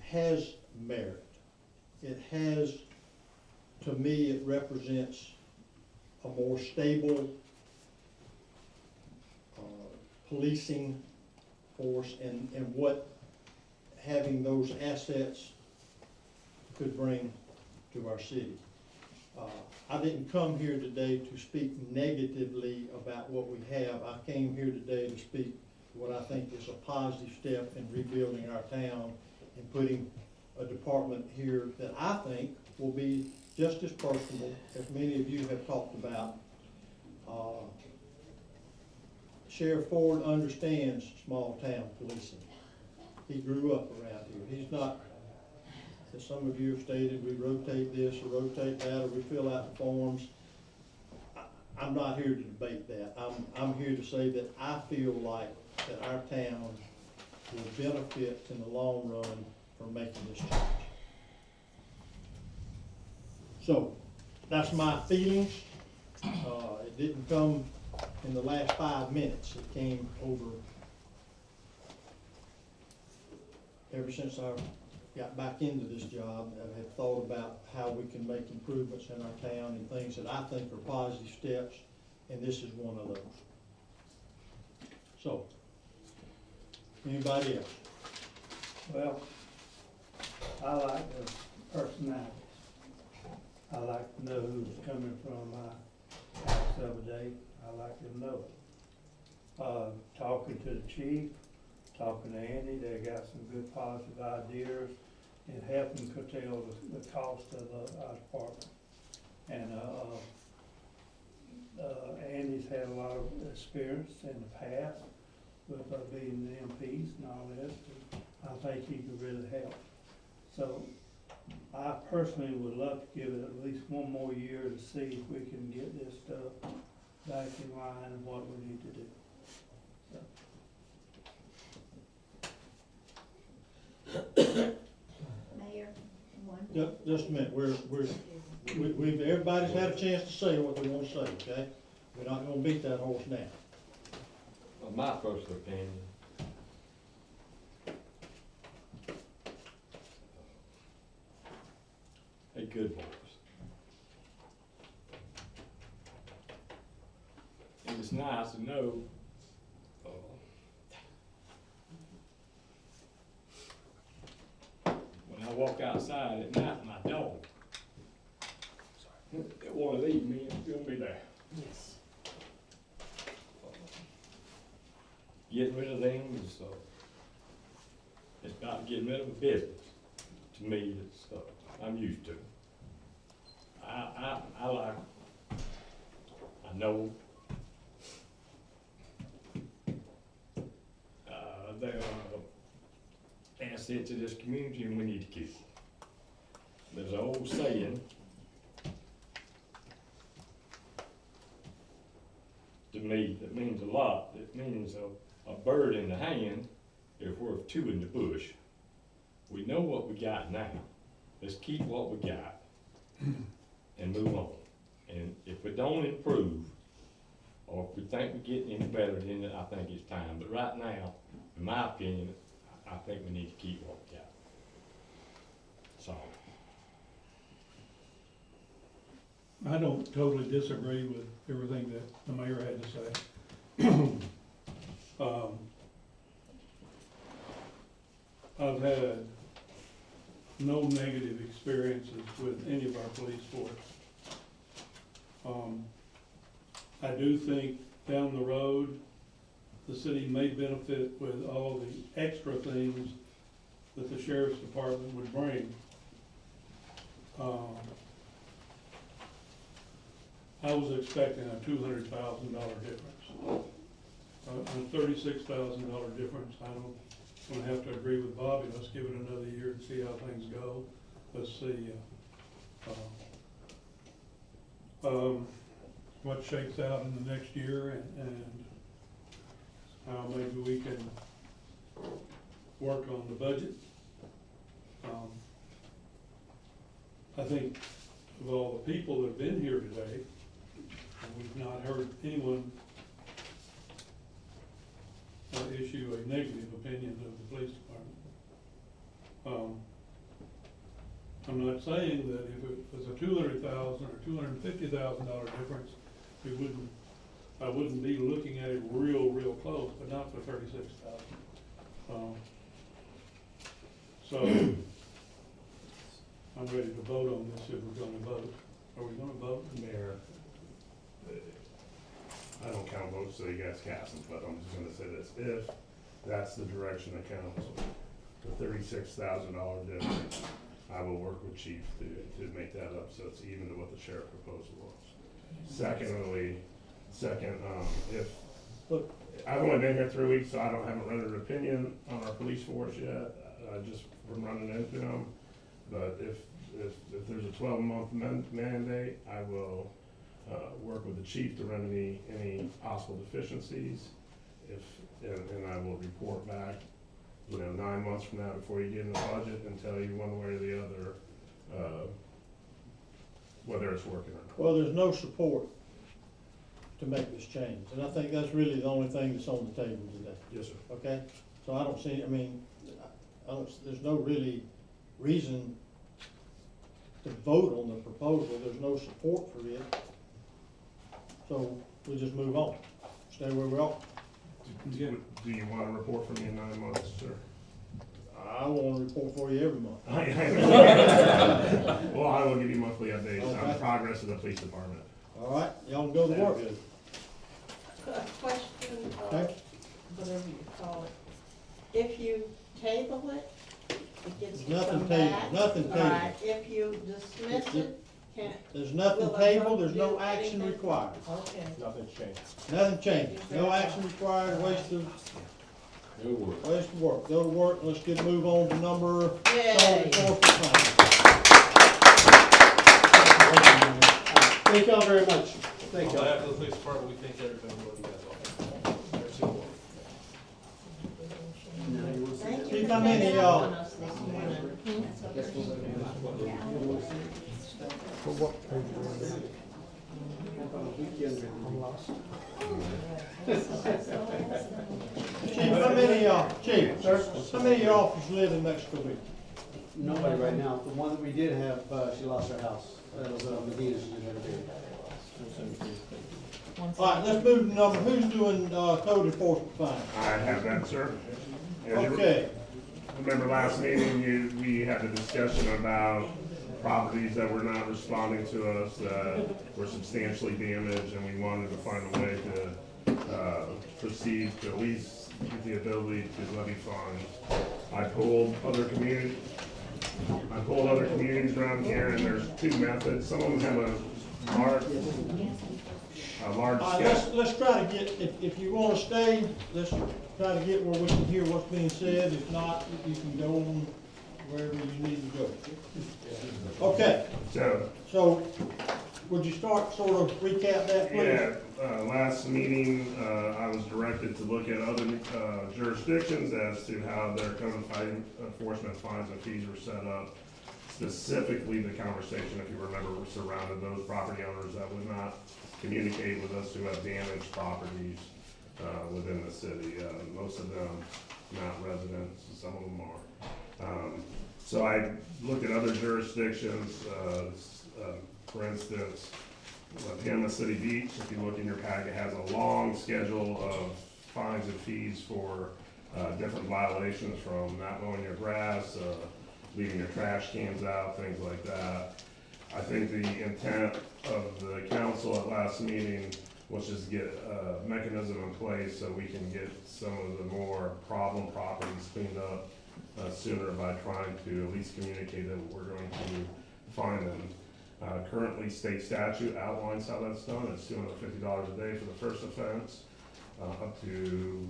has merit. It has, to me, it represents a more stable policing force and what having those assets could bring to our city. I didn't come here today to speak negatively about what we have. I came here today to speak what I think is a positive step in rebuilding our town and putting a department here that I think will be just as personable as many of you have talked about. Sheriff Ford understands small town policing. He grew up around here. He's not, as some of you have stated, we rotate this or rotate that, or we fill out the forms. I'm not here to debate that. I'm here to say that I feel like that our town will benefit in the long run from making this change. So, that's my feelings. It didn't come in the last 5 minutes. It came over ever since I got back into this job. I have thought about how we can make improvements in our town and things that I think are positive steps, and this is one of those. So, anybody else? Well, I like the personalities. I like to know who's coming from my house the other day. I like to know it. Talking to the chief, talking to Andy, they got some good positive ideas in helping curtail the cost of our department. And Andy's had a lot of experience in the past with being the MPs and all this. I think he could really help. So I personally would love to give it at least one more year to see if we can get this stuff back in line and what we need to do. So. Mayor, one. Just a minute, we've, everybody's had a chance to say what they want to say, okay? We're not gonna beat that horse now. Well, my personal opinion, a good horse. And it's nice to know, when I walk outside at night, my dog, they wanna leave me and feel me there. Yes. Getting rid of them is, it's about getting rid of a business, to me, it's, I'm used to. I like, I know, they're, asset to this community and we need to keep them. There's an old saying, to me, that means a lot. It means a bird in the hand is worth two in the bush. We know what we got now. Let's keep what we got and move on. And if we don't improve, or if we think we're getting any better, then I think it's time. But right now, in my opinion, I think we need to keep what we got. So. I don't totally disagree with everything that the mayor had to say. I've had no negative experiences with any of our police force. I do think down the road, the city may benefit with all the extra things that the sheriff's department would bring. I was expecting a $200,000 difference. A $36,000 difference, I'm gonna have to agree with Bobby. Let's give it another year and see how things go. Let's see, what shakes out in the next year and how maybe we can work on the budget. I think of all the people that have been here today, we've not heard anyone issue a negative opinion of the police department. I'm not saying that if it was a $200,000 or $250,000 difference, I wouldn't be looking at it real close, but not for $36,000. So I'm ready to vote on this if we're gonna vote. Are we gonna vote? Mayor, I don't count votes, so you guys cast them, but I'm just gonna say this, if that's the direction of council, the $36,000 difference, I will work with chief to make that up, so it's even to what the sheriff proposal was. Second, if, look, I've only been here 3 weeks, so haven't rendered an opinion on our police force yet, I just, from running into them, but if there's a 12-month mandate, I will work with the chief to remedy any possible deficiencies. And I will report back, 9 months from now before you get in the budget and tell you one way or the other, whether it's working or not. Well, there's no support to make this change, and I think that's really the only thing that's on the table today. Yes, sir. Okay? So I don't see, there's no really reason to vote on the proposal, there's no support for it. So we just move on, stay where we are. Do you want a report from me in 9 months, sir? I want a report for you every month. Well, I will give you monthly updates on the Okay. progress of the police department. All right, y'all can go to work. Question, Okay. whatever you call it. If you table it, it gets to Nothing come tabled, back. nothing All right, tabled. if you dismiss it, can, There's nothing Will it tabled, there's do no action anything? required. okay. Nothing's changed. Nothing changes, no action required, waste of work. Go to work, let's move on to number. Yay. Thank y'all very much. On behalf of the police department, we thank everybody who you guys are. There's your work. Thank Chief, you how for many of taking y'all? on us this morning. Chief, how many of y'all, Chief, how many of your officers live in Mexico Beach? Nobody right now. The one that we did have, she lost her house. That was Medina, she didn't have a baby. All right, let's move to number, who's doing, code enforcement fine? I have that, sir. As you Okay. Remember last meeting, we had a discussion about properties that were not responding to us, that were substantially damaged, and we wanted to find a way to proceed to at least get the ability to levy fines. I pulled other communities around here, and there's two methods. Some of them have a large All right, scale. let's try to get, if you wanna stay, let's try to get where we can hear what's being said. If not, you can go on wherever you need to go. Okay, so would you start, sort of recap that, please? Yeah, last meeting, I was directed to look at other jurisdictions as to how their code enforcement fines and fees were set up. Specifically, the conversation, if you remember, surrounded those property owners that would not communicate with us who have damaged properties within the city. Most of them not residents, some of them are. So I looked at other jurisdictions, for instance, Panama City Beach, if you look in your packet, has a long schedule of fines and fees for different violations, from not mowing your grass, leaving your trash cans out, things like that. I think the intent of the council at last meeting was just to get a mechanism in place so we can get some of the more problem properties cleaned up sooner by trying to at least communicate that we're going to fine them. Currently, state statute outlines how that's done. It's $250 a day for the first offense, up to,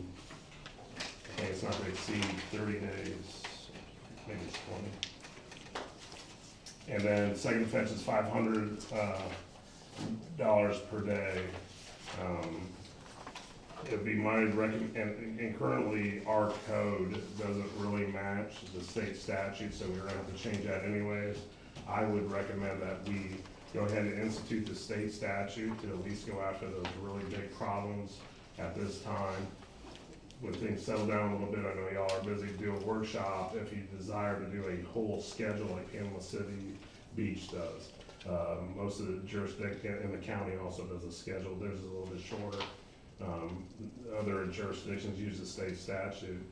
I think it's not to exceed 30 days, maybe it's 20. And then second offense is $500 per day. It'd be my and currently our code doesn't really match the state statute, so we're gonna have to change that anyways. I would recommend that we go ahead and institute the state statute to at least go after those really big problems at this time. When things settle down a little bit, I know y'all are busy, do a workshop if you desire to do a whole schedule like Panama City Beach does. Most of the jurisdiction in the county also does a schedule. Theirs is a little bit shorter. Other jurisdictions use the state statute.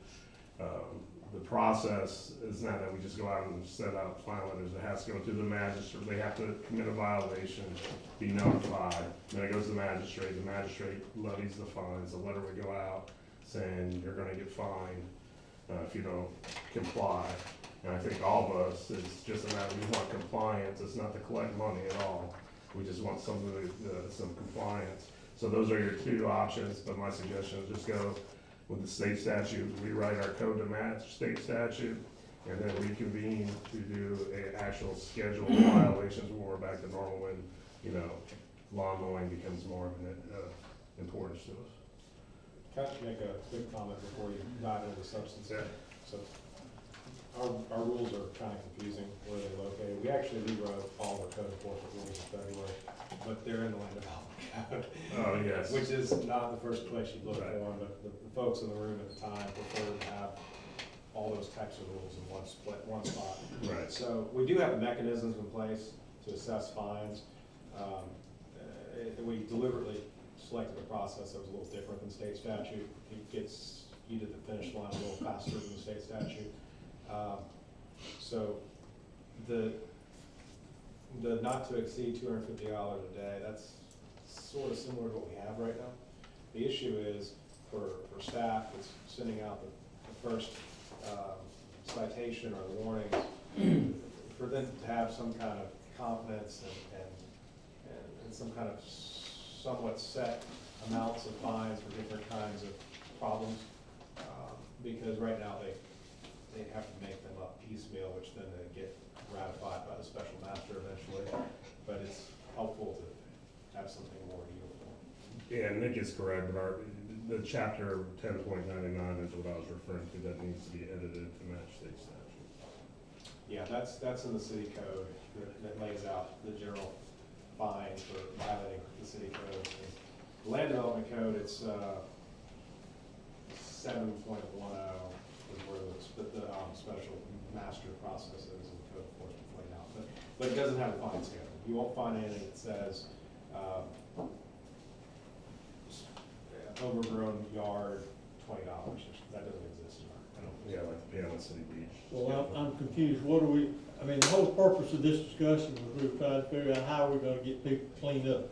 The process is not that we just go out and set out fine letters. It has to go through the magistrate. They have to commit a violation, be notified. Then it goes to the magistrate. The magistrate levies the fines. The letter would go out saying you're gonna get fined if you don't comply. And I think all of us, it's just a matter, we want compliance. It's not to collect money at all. We just want some compliance. So those are your two options, but my suggestion is just go with the state statute, rewrite our code to match state statute, and then reconvene to do an actual schedule of violations when we're back to normal when, lawn mowing becomes more of an, importance to us. Can I make a quick comment before you dive into the substance? Yeah. So, our rules are kind of confusing where they're located. We actually rewrote all the code enforcement rules in February, but they're in the land development code. Oh, yes. Which is not the first place you'd look for Right. them, but the folks in the room at the time preferred to have all those types of rules in one spot. Right. So we do have mechanisms in place to assess fines. We deliberately selected a process that was a little different than state statute. It gets you to the finish line a little faster than the state statute. So the not to exceed $250 a day, that's sort of similar to what we have right now. The issue is for staff that's sending out the first citation or the warnings, for them to have some kind of confidence and some kind of somewhat set amounts of fines for different kinds of problems. Because right now they have to make them up piecemeal, which then they get ratified by the special master eventually. But it's helpful to have something more uniform. Yeah, Nick is correct, but the chapter 10.99 is what I was referring to, that needs to be edited to match state statute. Yeah, that's in the city code that lays out the general fines for violating the city code. The land development code, it's 7.10 is where the special master process is and code enforcement laid out. But it doesn't have a fine schedule. You won't find anything that says overgrown yard, $20. That doesn't exist in our. Yeah, like the Piano City Beach. Well, I'm confused, what do we, I mean, the whole purpose of this discussion was we were trying to figure out how we're gonna get people cleaned up.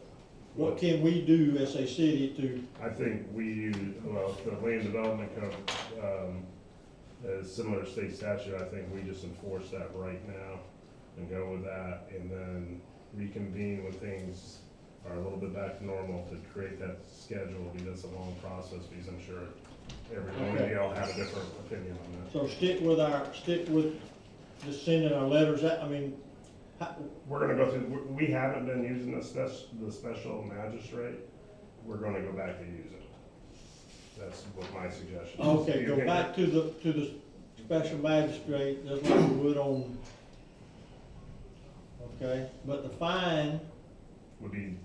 What can we do as a city to, I think we use, well, the land development code, is similar to state statute. I think we just enforce that right now and go with that, and then reconvene when things are a little bit back to normal to create that schedule. Because that's a long process, because I'm sure everybody will have a different opinion on that. so stick with just sending our letters out, I mean, We're gonna go through, we haven't been using the special magistrate. We're gonna go back to use it. That's what my suggestion is. okay, go back to the special magistrate, just like we would on, okay, but the fine, Would be,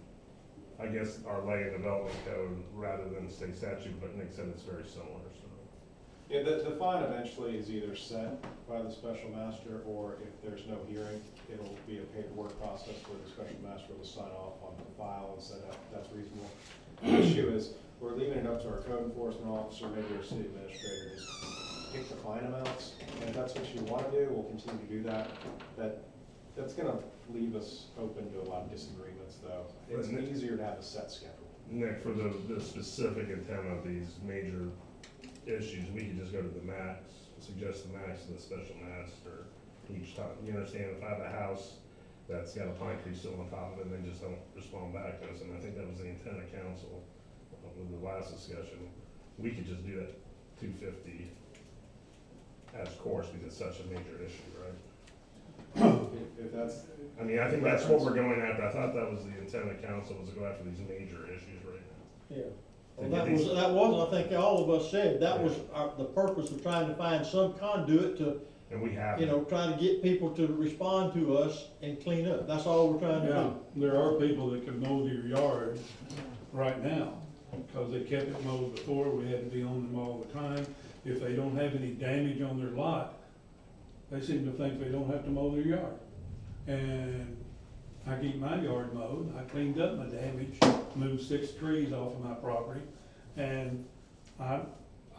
I guess, our land development code rather than state statute, but Nick said it's very similar, so. Yeah, the fine eventually is either set by the special master, or if there's no hearing, it'll be a paperwork process where the special master will sign off on the file and say that's reasonable. The issue is, we're leaving it up to our code enforcement officer, maybe our city administrator, just pick the fine amounts. And if that's what you wanna do, we'll continue to do that. That's gonna leave us open to a lot of disagreements, though. It's easier to have a set schedule. Nick, for the specific intent of these major issues, we could just go to the max, suggest the max to the special master each time. You understand, if I have a house that's got a pine tree still on top of it, and they just don't respond back to us, and I think that was the intent of council with the last discussion, we could just do that 250 as course, because it's such a major issue, right? If that's. I mean, I think that's what we're going after. I thought that was the intent of council, was to go after these major issues right now. yeah. Well, that was, I think all of us said, that was the purpose of trying to find some conduit to, And we have. you know, try to get people to respond to us and clean up. That's all we're trying to Yeah, do. there are people that can mow their yard right now, because they kept it mowed before, we had to be on them all the time. If they don't have any damage on their lot, they seem to think they don't have to mow their yard. And I keep my yard mowed, I cleaned up my damage, moved 6 trees off of my property, and I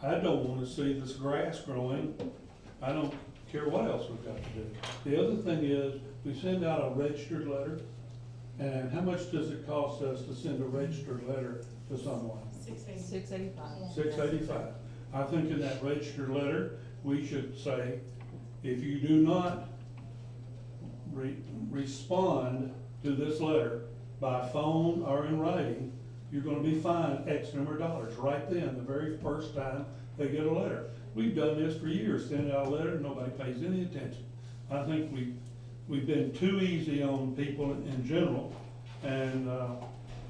don't wanna see this grass growing. I don't care what else we've got to do. The other thing is, we send out a registered letter, and how much does it cost us to send a registered letter to someone? $685. $685. I think in that registered letter, we should say, if you do not respond to this letter by phone or in writing, you're gonna be fined X number of dollars right then, the very first time they get a letter. We've done this for years, send out a letter, nobody pays any attention. I think we've been too easy on people in general, and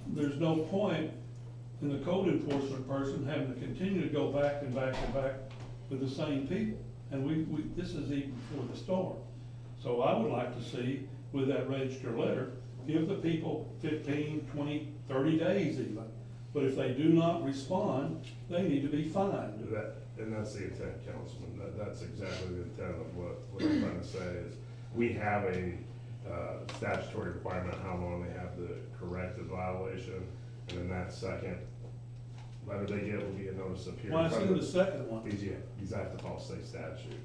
there's no point in the code enforcement person having to continue to go back and back and back with the same people. And this is even before the storm. So I would like to see, with that register letter, give the people 15, 20, 30 days even. But if they do not respond, they need to be fined. And that's the intent, Councilman, that's exactly the intent of what I'm trying to say is, we have a statutory requirement how long they have to correct the violation, and then that second letter they get will be a notice of hearing. Well, I seen the second one. These have to follow state statute.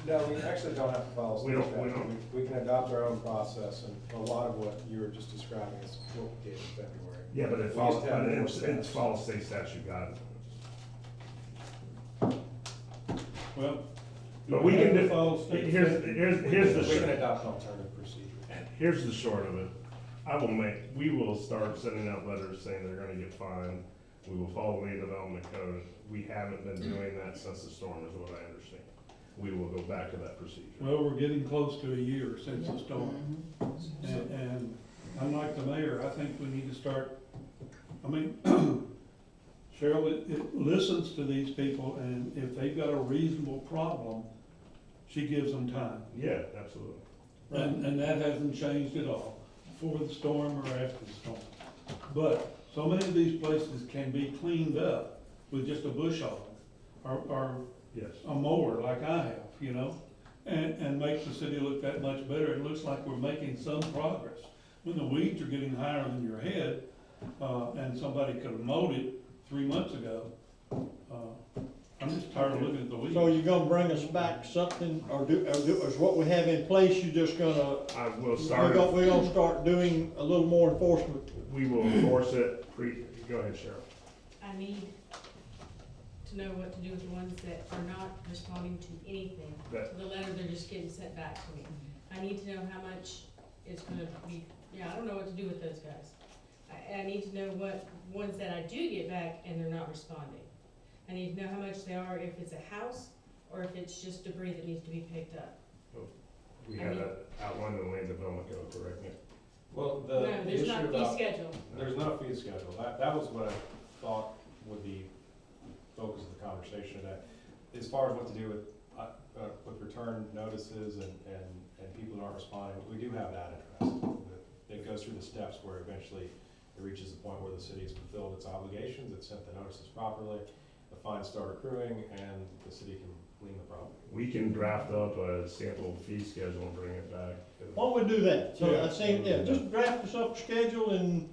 No, we actually don't have to follow We state don't- we statute. don't. We can adopt our own process, and a lot of what you were just describing is what we did in February. Yeah, but We it used follows, to have more staff. it follows state statute guidelines. Well, But we can, follow state here's the We can short, adopt an alternative procedure. here's the short of it. We will start sending out letters saying they're gonna get fined. We will follow the land development code. We haven't been doing that since the storm, is what I understand. We will go back to that procedure. well, we're getting close to a year since the storm. And unlike the mayor, I think we need to start, I mean, Cheryl, it listens to these people, and if they've got a reasonable problem, she gives them time. Yeah, absolutely. And that hasn't changed at all, before the storm or after the storm. But so many of these places can be cleaned up with just a bush hog, or Yes. a mower like I have, you know, and make the city look that much better. It looks like we're making some progress. When the weeds are getting higher than your head, and somebody could have mowed it 3 months ago, I'm just tired of looking at the weeds. So you're gonna bring us back something, or is what we have in place, you're just gonna, I will start. we're gonna start doing a little more enforcement? We will enforce it go ahead, Cheryl. I need to know what to do with the ones that are not responding to anything. That- To the letter, they're just getting sent back to me. I need to know how much it's gonna be, I don't know what to do with those guys. I need to know what ones that I do get back and they're not responding. I need to know how much they are, if it's a house, or if it's just debris that needs to be picked up. We have that outlined in the land development code, correct me? Well, No, the there's not issue a fee about, schedule. there's no fee schedule. That was what I thought would be focus of the conversation today. As far as what to do with return notices and people that aren't responding, we do have that addressed. It goes through the steps where eventually it reaches the point where the city has fulfilled its obligations, it's sent the notices properly, the fines start accruing, and the city can clean the problem. We can draft up a sample fee schedule and bring it back. Why don't we do that? So Yeah. I think, just draft us up a schedule and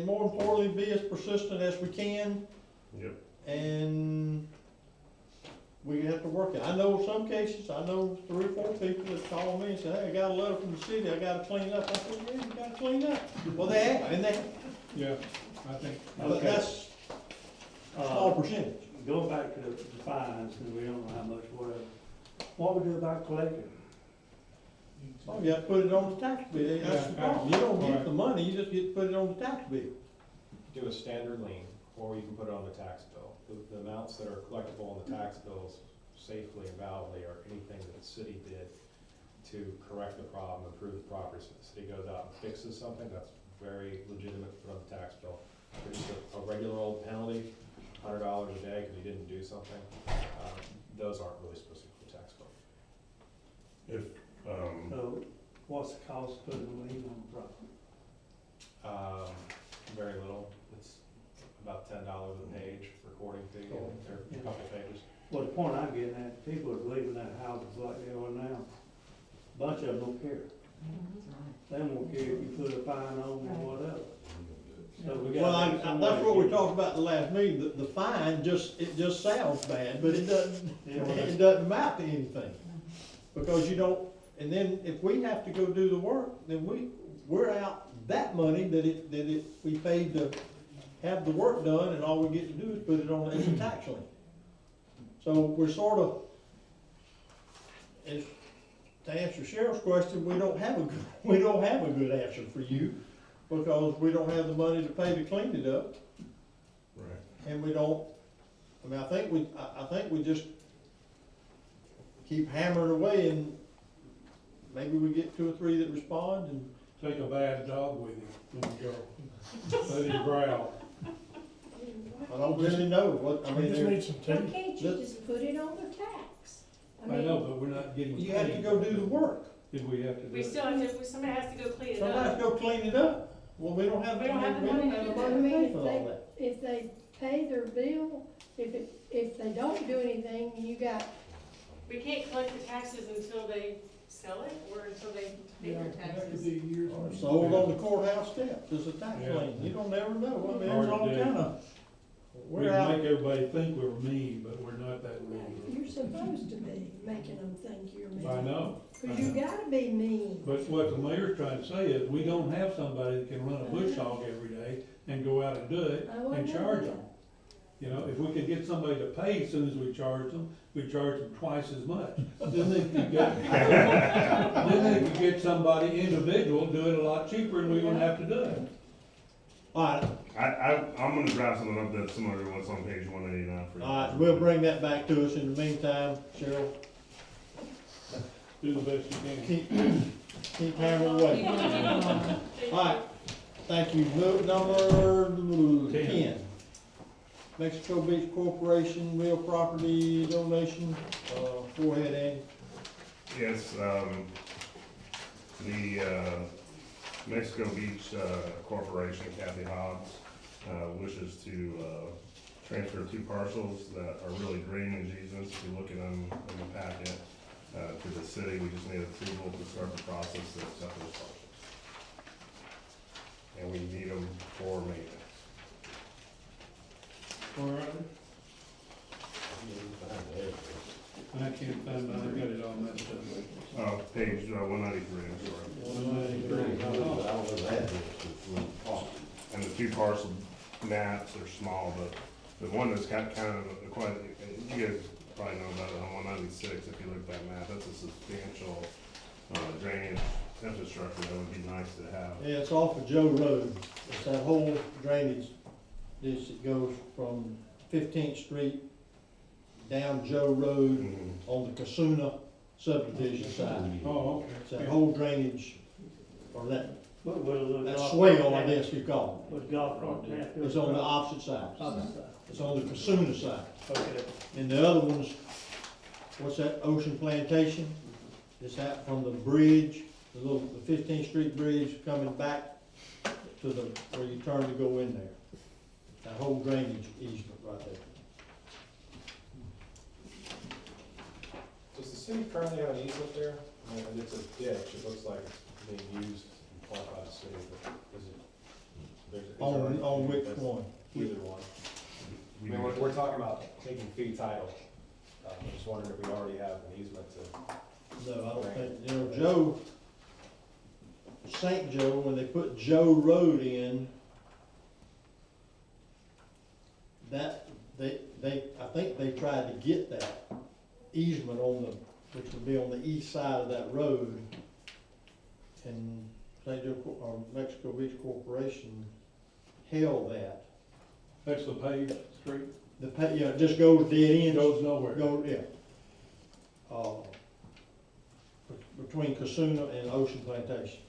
more importantly, be as persistent as we can. Yep. And we have to work it. I know some cases, I know 3 or 4 people that call me and say, hey, I got a letter from the city, I gotta clean up. I said, yeah, you gotta clean up. Well, they have, and they, Yeah, I think. but that's a small percentage. Going back to the fines, and we don't know how much, whatever. What we do about collecting? Oh, you have to put it on the tax bill. That's the problem. You don't get the money, you just get to put it on the tax bill. Do a standard lien, or you can put it on the tax bill. The amounts that are collectible on the tax bills safely and validly are anything that the city did to correct the problem, improve the property. So the city goes out and fixes something, that's very legitimate to put on the tax bill. If it's a regular old penalty, $100 a day because you didn't do something, those aren't really supposed to be for the tax bill. So what's the cost of putting a lien on the property? Very little. It's about $10 a page recording fee, or a couple pages. Well, the point I'm getting at, people are leaving their houses like they are now. Bunch of them don't care. They won't care if you put a fine on or whatever. So we Well, gotta make some that's way what we to- talked about in the last meeting, the fine it just sounds bad, but it doesn't, Yeah, well, it doesn't amount to anything. Because you don't, and then if we have to go do the work, then we're out that money that we paid to have the work done, and all we get to do is put it on as a tax lien. So we're sort of, to answer Cheryl's question, we don't have a good answer for you, because we don't have the money to pay to clean it up. Right. And we don't, I mean, I think we just keep hammering away, and maybe we get 2 or 3 that respond, and take a bad dog with you when you go. Let him growl. I don't really know what, I mean, there- Why can't you just put it on the tax? I know, but we're not getting. you have to go do the work. Did we have to do We it? still have to, somebody has to go clean it Somebody has up. to go clean it up. Well, we don't have, We don't have the we don't money to have do the that. money I to mean, pay for all that. if they pay their bill, if they don't do anything, you got, We can't collect the taxes until they sell it, or until they pay their That could taxes. be years. Sold on the courthouse steps, there's a tax Yeah. lien, you don't never know, I mean, Hard there's to all do. kind of. We We're out, make everybody think we're mean, but we're not that mean. you're supposed to be making them think you're mean. I know. Cause you gotta be mean. But what the mayor's trying to say is, we don't have somebody that can run a bush hog every day and go out and do it I and know charge that. them. You know, if we could get somebody to pay as soon as we charge them, we'd charge them twice as much. Then they could get, then they could get somebody individual, do it a lot cheaper and we wouldn't have to do it. alright, I'm gonna draft something up that's similar to what's on page 189 for you. alright, we'll bring that back to us, in the meantime, Cheryl, Do the best you can. keep hammering away. Alright, thank you, move number 10. Mexico Beach Corporation real property donation, go ahead, Andy. Yes, the Mexico Beach Corporation, Kathy Hobbs, wishes to transfer 2 parcels that are really drainage easements. If you look at them in the packet, to the city, we just need approval to start the process to accept those parcels. And we need them for maintenance. Where are they? I can't find mine, I got it all messed up. Page 193, I'm sorry. And the 2 parcel maps are small, but the one that's got kind of quite, you guys probably know about it on 196, if you look at that map, that's a substantial drainage infrastructure that would be nice to have. Yeah, it's off of Joe Road, it's that whole drainage ditch that goes from 15th Street down Joe Road on the Casuna subdivision side. Oh, okay. It's that whole drainage, or that That swale, I guess you call Was golf cart there? it. It's on the opposite side. It's on the Casuna side. Okay. And the other one's, what's that, Ocean Plantation? It's that from the bridge, the 15th Street Bridge coming back to the, where you turn to go in there. That whole drainage easement right there. Does the city currently have an easement there? I mean, it's a ditch, it looks like it's being used in part by the city, but is it? On which one? Either one. I mean, we're talking about taking fee title. I'm just wondering if we already have an easement to. No, I don't think, you know, Joe, St. Joe, when they put Joe Road in, that, I think they tried to get that easement on the, which would be on the east side of that road. And St. Joe, or Mexico Beach Corporation held that. That's the paved street? Yeah, it just goes dead end. Goes nowhere. Yeah. Between Casuna and Ocean Plantation.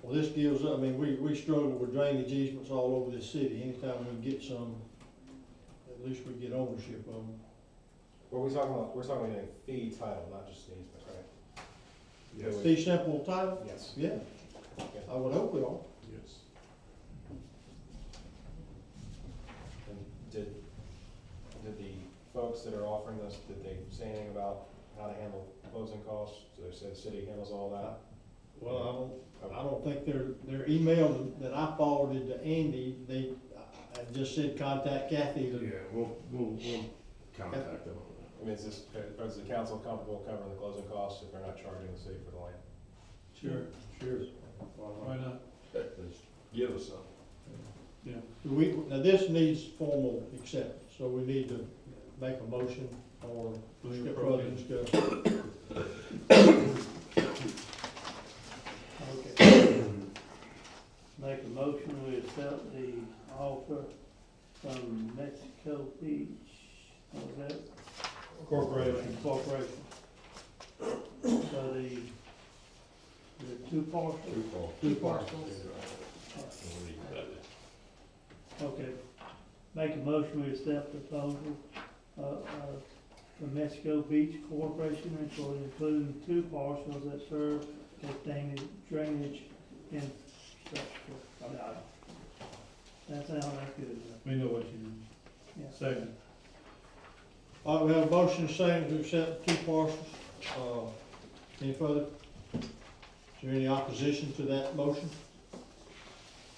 Well, this gives, I mean, we struggle with drainage easements all over this city. Anytime we get some, at least we get ownership of them. What are we talking about? We're talking about a fee title, not just an easement, right? Yes. Fee simple title? Yes. Yeah, Okay. I would hope we are. Yes. And did the folks that are offering this, did they say anything about how to handle closing costs? Did they say the city handles all that? Well, I don't think their email that I forwarded to Andy, I just said contact Kathy. Yeah, we'll contact them. I mean, is the council comfortable covering the closing costs if they're not charging the city for the land? Sure. Why not? Give us some. Yeah. Now this needs formal acceptance, so we need to make a motion or further discussion. Okay. Make a motion, we accept the offer from Mexico Beach, what was that? Corporation. For the Is it two parcels? Two parcels. Okay, make a motion to accept the proposal, for Mexico Beach Corporation for including two parcels that serve as drainage infrastructure. That sounds like good. We know what you mean. Yeah. Second. All right, we have a motion saying to accept two parcels. Any further? Is there any opposition to that motion?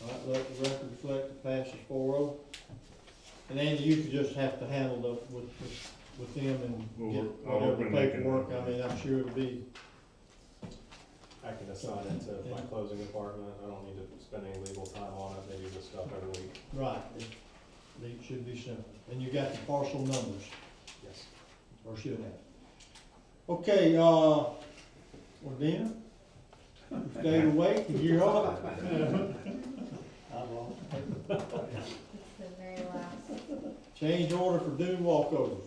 All right, let the record reflect it passes 4-0. And Andy, you could just have to handle with them and get I'll whatever work on making paperwork. that. I mean, I'm sure it'll be, I can assign it to my closing department, I don't need to spend any legal time on it, they do this stuff every week. right, it should be simple. And you got the parcel numbers, Yes. or should have. Okay, Ordina, stay awake, you're up. It's the very last. Change order for dune walkovers.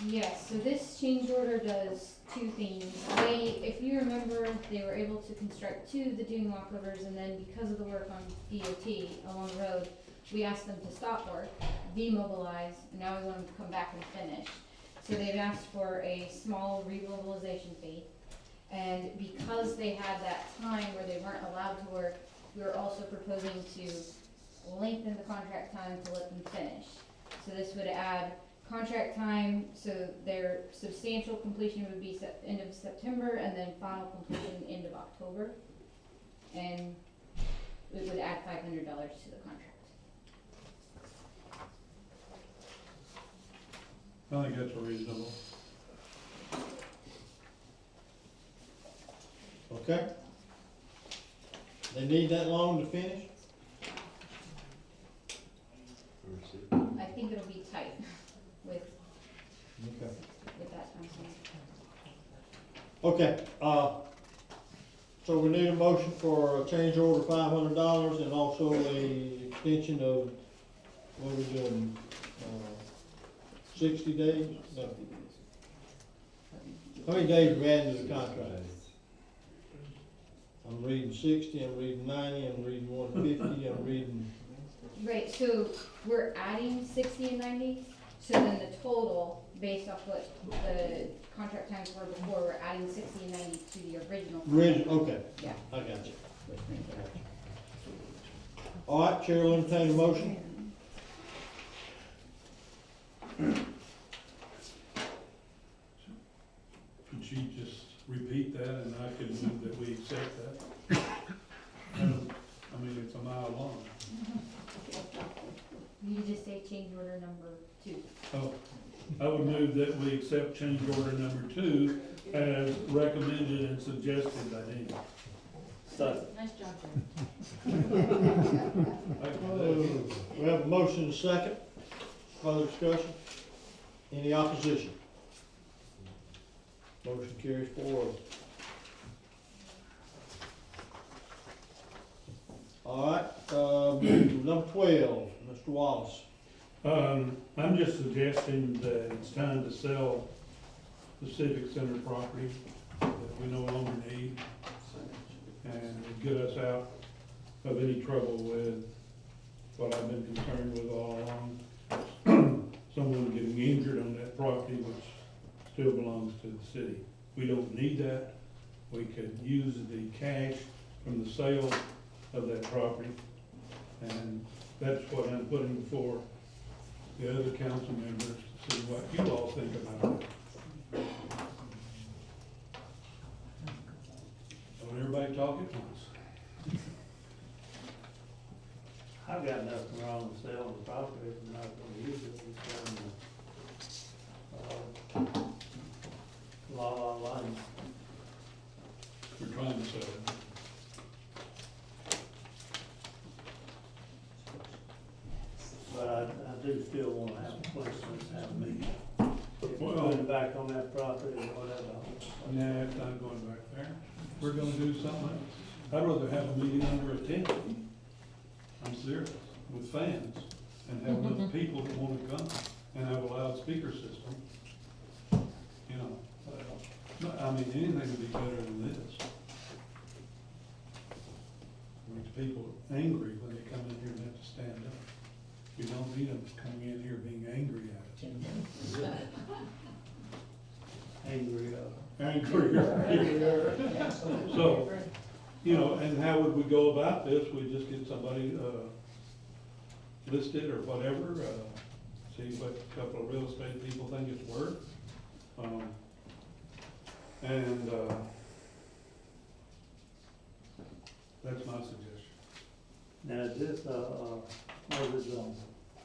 Yes, so this change order does two things. If you remember, they were able to construct two of the dune walkovers, and then because of the work on DOT along the road, we asked them to stop work, demobilize, and now we want them to come back and finish. So they've asked for a small remobilization fee, and because they had that time where they weren't allowed to work, we were also proposing to lengthen the contract time to let them finish. So this would add contract time, so their substantial completion would be end of September, and then final completion end of October. And it would add $500 to the contract. I think that's reasonable. Okay? They need that long to finish? I think it'll be tight with Okay. that time frame. Okay, so we need a motion for a change order $500 and also a extension of, what are we doing, 60 days? No. How many days we adding to the contract? I'm reading 60, I'm reading 90, I'm reading 150, I'm reading, Right, so we're adding 60 and 90, so then the total, based off what the contract times were before, we're adding 60 and 90 to the original. okay, Yeah. I got you. Which brings it up. All right, Chair will entertain a motion. Could she just repeat that and I could move that we accept that? I mean, it's a mile long. You just say change order number 2. Oh, I would move that we accept change order number 2 as recommended and suggested by Dean. Nice job, Jerry. We have a motion and a second. Further discussion? Any opposition? Motion carries 4-0. All right, number 12, Mr. Wallace. I'm just suggesting that it's time to sell the Civic Center property that we no longer need, and get us out of any trouble with what I've been concerned with all along. Someone getting injured on that property, which still belongs to the city. We don't need that. We could use the cash from the sale of that property, and that's what I'm putting before the other council members to see what you all think about it. Don't everybody talk at once. I've got nothing wrong with selling the property if I'm not gonna use it, it's line. We're trying to sell it. But I do still wanna have a place to have a meeting. If we Well- put it back on that property or whatever. Nah, it's not going back there. We're gonna do something else. I'd rather have a meeting under a tent. I'm serious, with fans, and have enough people that wanna come, and have a loudspeaker system. You know, I mean, anything would be better than this. people angry when they come in here and have to stand up. You don't need them coming in here being angry at us. Angry, Angry. So, you know, and how would we go about this? We just get somebody, listed or whatever, see what a couple of real estate people think it's worth. And, that's my suggestion. now is this, what is it,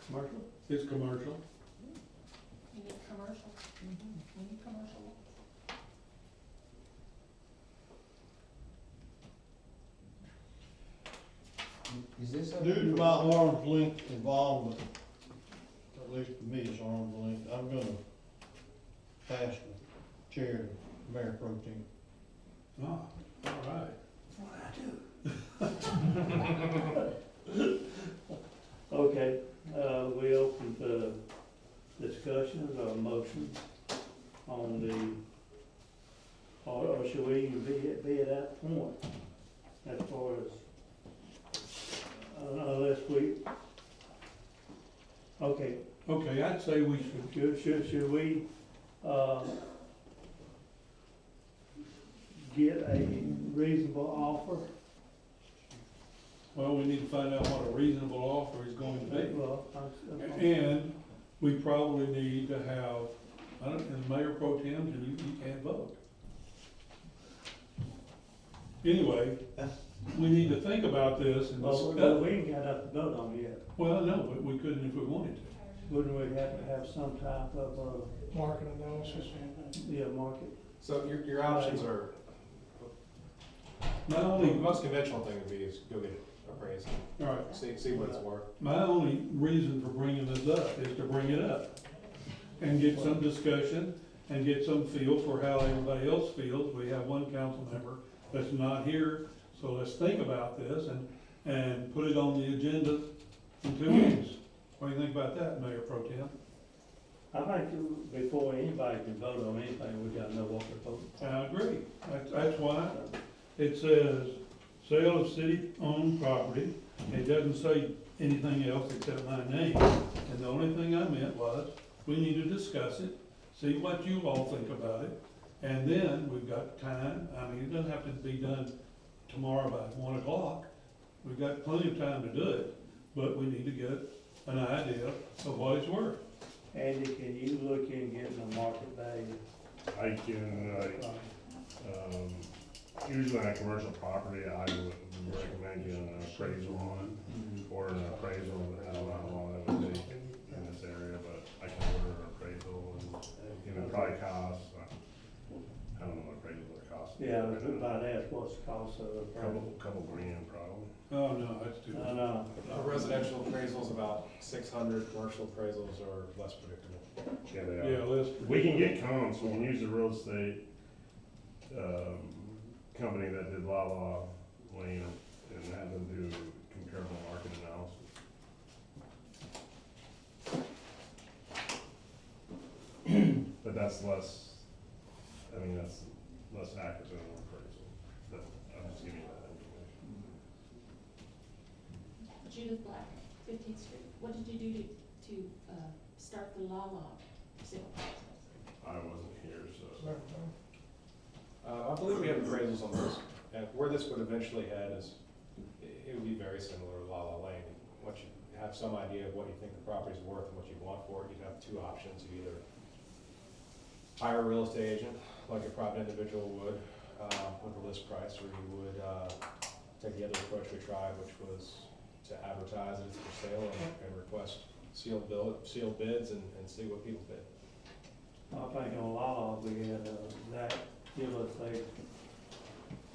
commercial? It's commercial. You need commercial. You need commercial. Is this Due to my arm's length involvement, at least for me it's arm's length, I'm gonna pass the chair to Mayor Pro Tem. Ah, all right. Okay, we open the discussions or motions on the, or should we even be at that point as far as, unless we, okay. Okay, I'd say we should. Should we, get a reasonable offer? Well, we need to find out what a reasonable offer is going to be. Well, And we probably need to have, I don't, and Mayor Pro Tem, you can't vote. Anyway, we need to think about this and Well, discuss. we ain't got enough to vote on yet. Well, no, but we couldn't if we wanted to. Wouldn't we have to have some type of, Market analysis. yeah, market? So your options are, Not the only, most conventional thing would be is go get it appraised, all right, see what it's worth. my only reason for bringing this up is to bring it up and get some discussion and get some feel for how everybody else feels. We have one council member that's not here, so let's think about this and put it on the agenda in 2 weeks. What do you think about that, Mayor Pro Tem? I think before anybody can vote on anything, we gotta know what we're voting. I agree. That's why it says sale of city-owned property. It doesn't say anything else except my name. And the only thing I meant was, we need to discuss it, see what you all think about it. And then we've got time. I mean, it doesn't have to be done tomorrow by 1 o'clock. We've got plenty of time to do it, but we need to get an idea of what it's worth. Andy, can you look in getting a market value? I can, usually on a commercial property, I would recommend getting an appraisal on it, or an appraisal, I don't know how long that would take in this area, but I can order an appraisal, and it probably costs, I don't know what appraisals are costing. Yeah, I was about to ask what's the cost of it. Couple grand probably. Oh, no, that's too much. No. A residential appraisal's about 600, commercial appraisals are less predictable. Yeah, they are. Yeah, let's. We can get comps, we can use the real estate, company that did La Lane and have them do comparable market analysis. But that's less, I mean, that's less accurate than an appraisal, but I'm just giving you that information. Judith Black, 15th Street. What did you do to start the Lala sale process? I wasn't here, so. I believe we have appraisals on this, and where this would eventually head is, it would be very similar to La La Lane. Once you have some idea of what you think the property's worth and what you want for it, you'd have two options. You either hire a real estate agent, like a private individual would, with a list price, or you would take the other approach we tried, which was to advertise it as for sale and request sealed bids and see what people bid. I think on law, we had, that give us a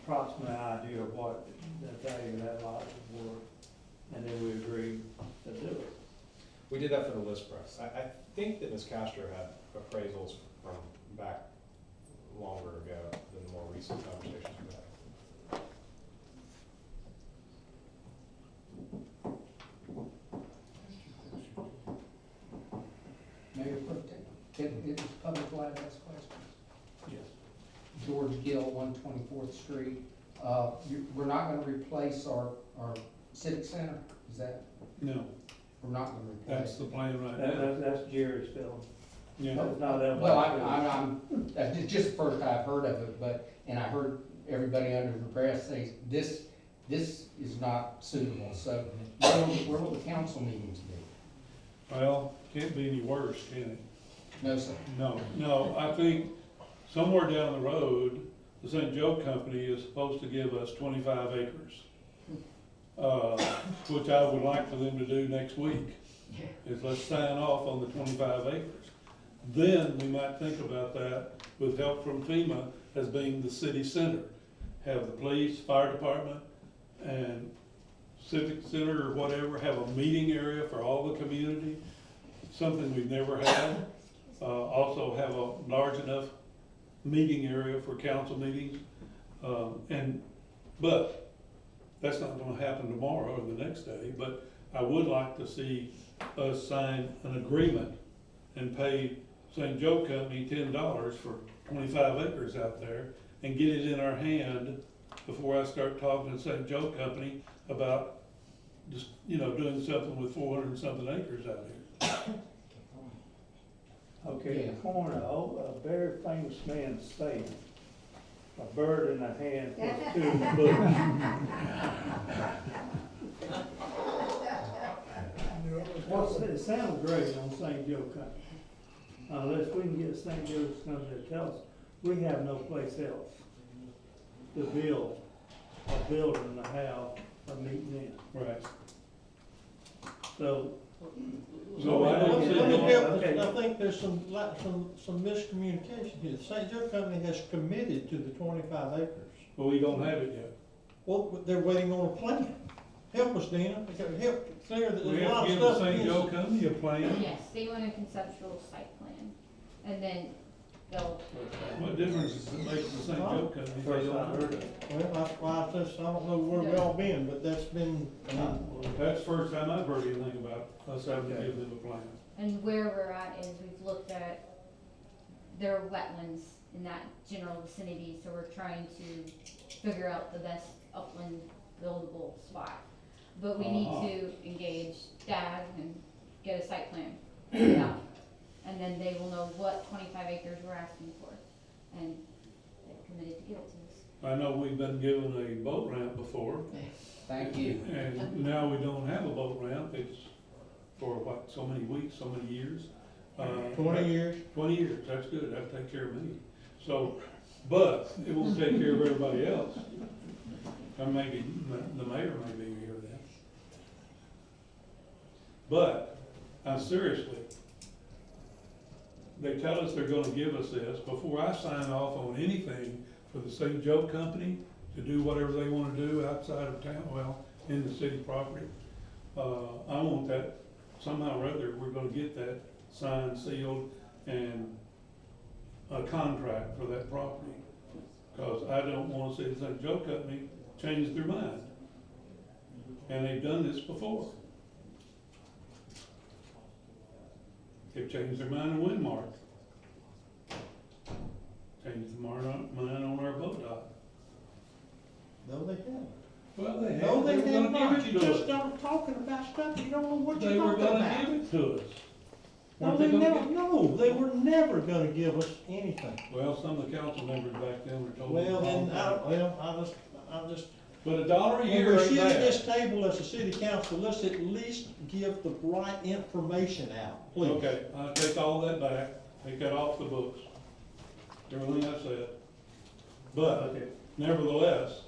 approximate idea of what the value of that lot is worth, and then we agreed to do it. We did that for the list price. I think that Ms. Castro had appraisals from back longer ago than the more recent conversations we had. Mayor Pro Tem, it was public allowed to ask questions. Yes. George Gill, 124th Street. we're not gonna replace our civic center, is that, No, we're not gonna that's replace the it? plan right now. That's Jerry's film. Yeah. That's not that. Well, that's just the first I've heard of it, but, and I heard everybody under the press say, this is not suitable, so where will the council meetings be? Well, can't be any worse, can it? No, sir. No, I think somewhere down the road, the St. Joe Company is supposed to give us 25 acres. Which I would like for them to do next week, is let's sign off on the 25 acres. Then we might think about that with help from FEMA as being the city center. Have the police, fire department, and civic center or whatever, have a meeting area for all the community, something we've never had. Also have a large enough meeting area for council meetings. But that's not gonna happen tomorrow or the next day, but I would like to see us sign an agreement and pay St. Joe Company $10 for 25 acres out there and get it in our hand before I start talking to St. Joe Company about just, doing something with 400 and something acres out here. Okay, the corner, a very famous man's saying, a bird in the hand puts two in the bush. It sounds great on St. Joe Country. Unless we can get St. Joe's Country to tell us, we have no place else to build a building to have a meeting in. Right. So. So I don't see Let me no- help, Okay. I think there's some miscommunication here. The St. Joe Company has committed to the 25 acres. But we don't have it yet. Well, they're waiting on a plan. Help us, Dina, help clear that We there's a have lot to of give the stuff. St. Joe missing. Company a plan. Yes, they want a conceptual site plan, and then they'll, What difference does it make to the St. Joe Company? if they First don't I have heard it? it. Well, that's why I just, I don't know where we all been, but that's been, That's the first time I've heard anything about us having to give them a plan. and where we're at is we've looked at their wetlands in that general vicinity, so we're trying to figure out the best upland buildable spot. But we need to engage DAG and get a site plan figured out, and then they will know what 25 acres we're asking for, and they've committed to give it to us. I know we've been given a boat ramp before, Thank you. and now we don't have a boat ramp. It's for what, so many weeks, so many years? 20 years. 20 years, that's good, that'll take care of me. So, but it won't take care of everybody else. Or maybe, the mayor may be here then. But, seriously, they tell us they're gonna give us this. Before I sign off on anything for the St. Joe Company to do whatever they wanna do outside of town, well, in the city property, I want that, somehow or other, we're gonna get that signed, sealed, and a contract for that property. Cause I don't wanna see the St. Joe Company change their mind. And they've done this before. They've changed their mind on Windmark. Changed their mind on our boat dock. no, they haven't. Well, they have. No, they were have gonna not. give it You to just us. start talking about stuff you don't know what They you're were talking gonna about. give it to us. No, Weren't they gonna never, give- no, they were never gonna give us anything. Well, some of the council members back then were told. Well, then, I just, But $1 a when year we're ain't sitting at bad. this table as a city council, let's at least give the right information out, please. Okay, I take all that back, take that off the books, everything I said. But nevertheless,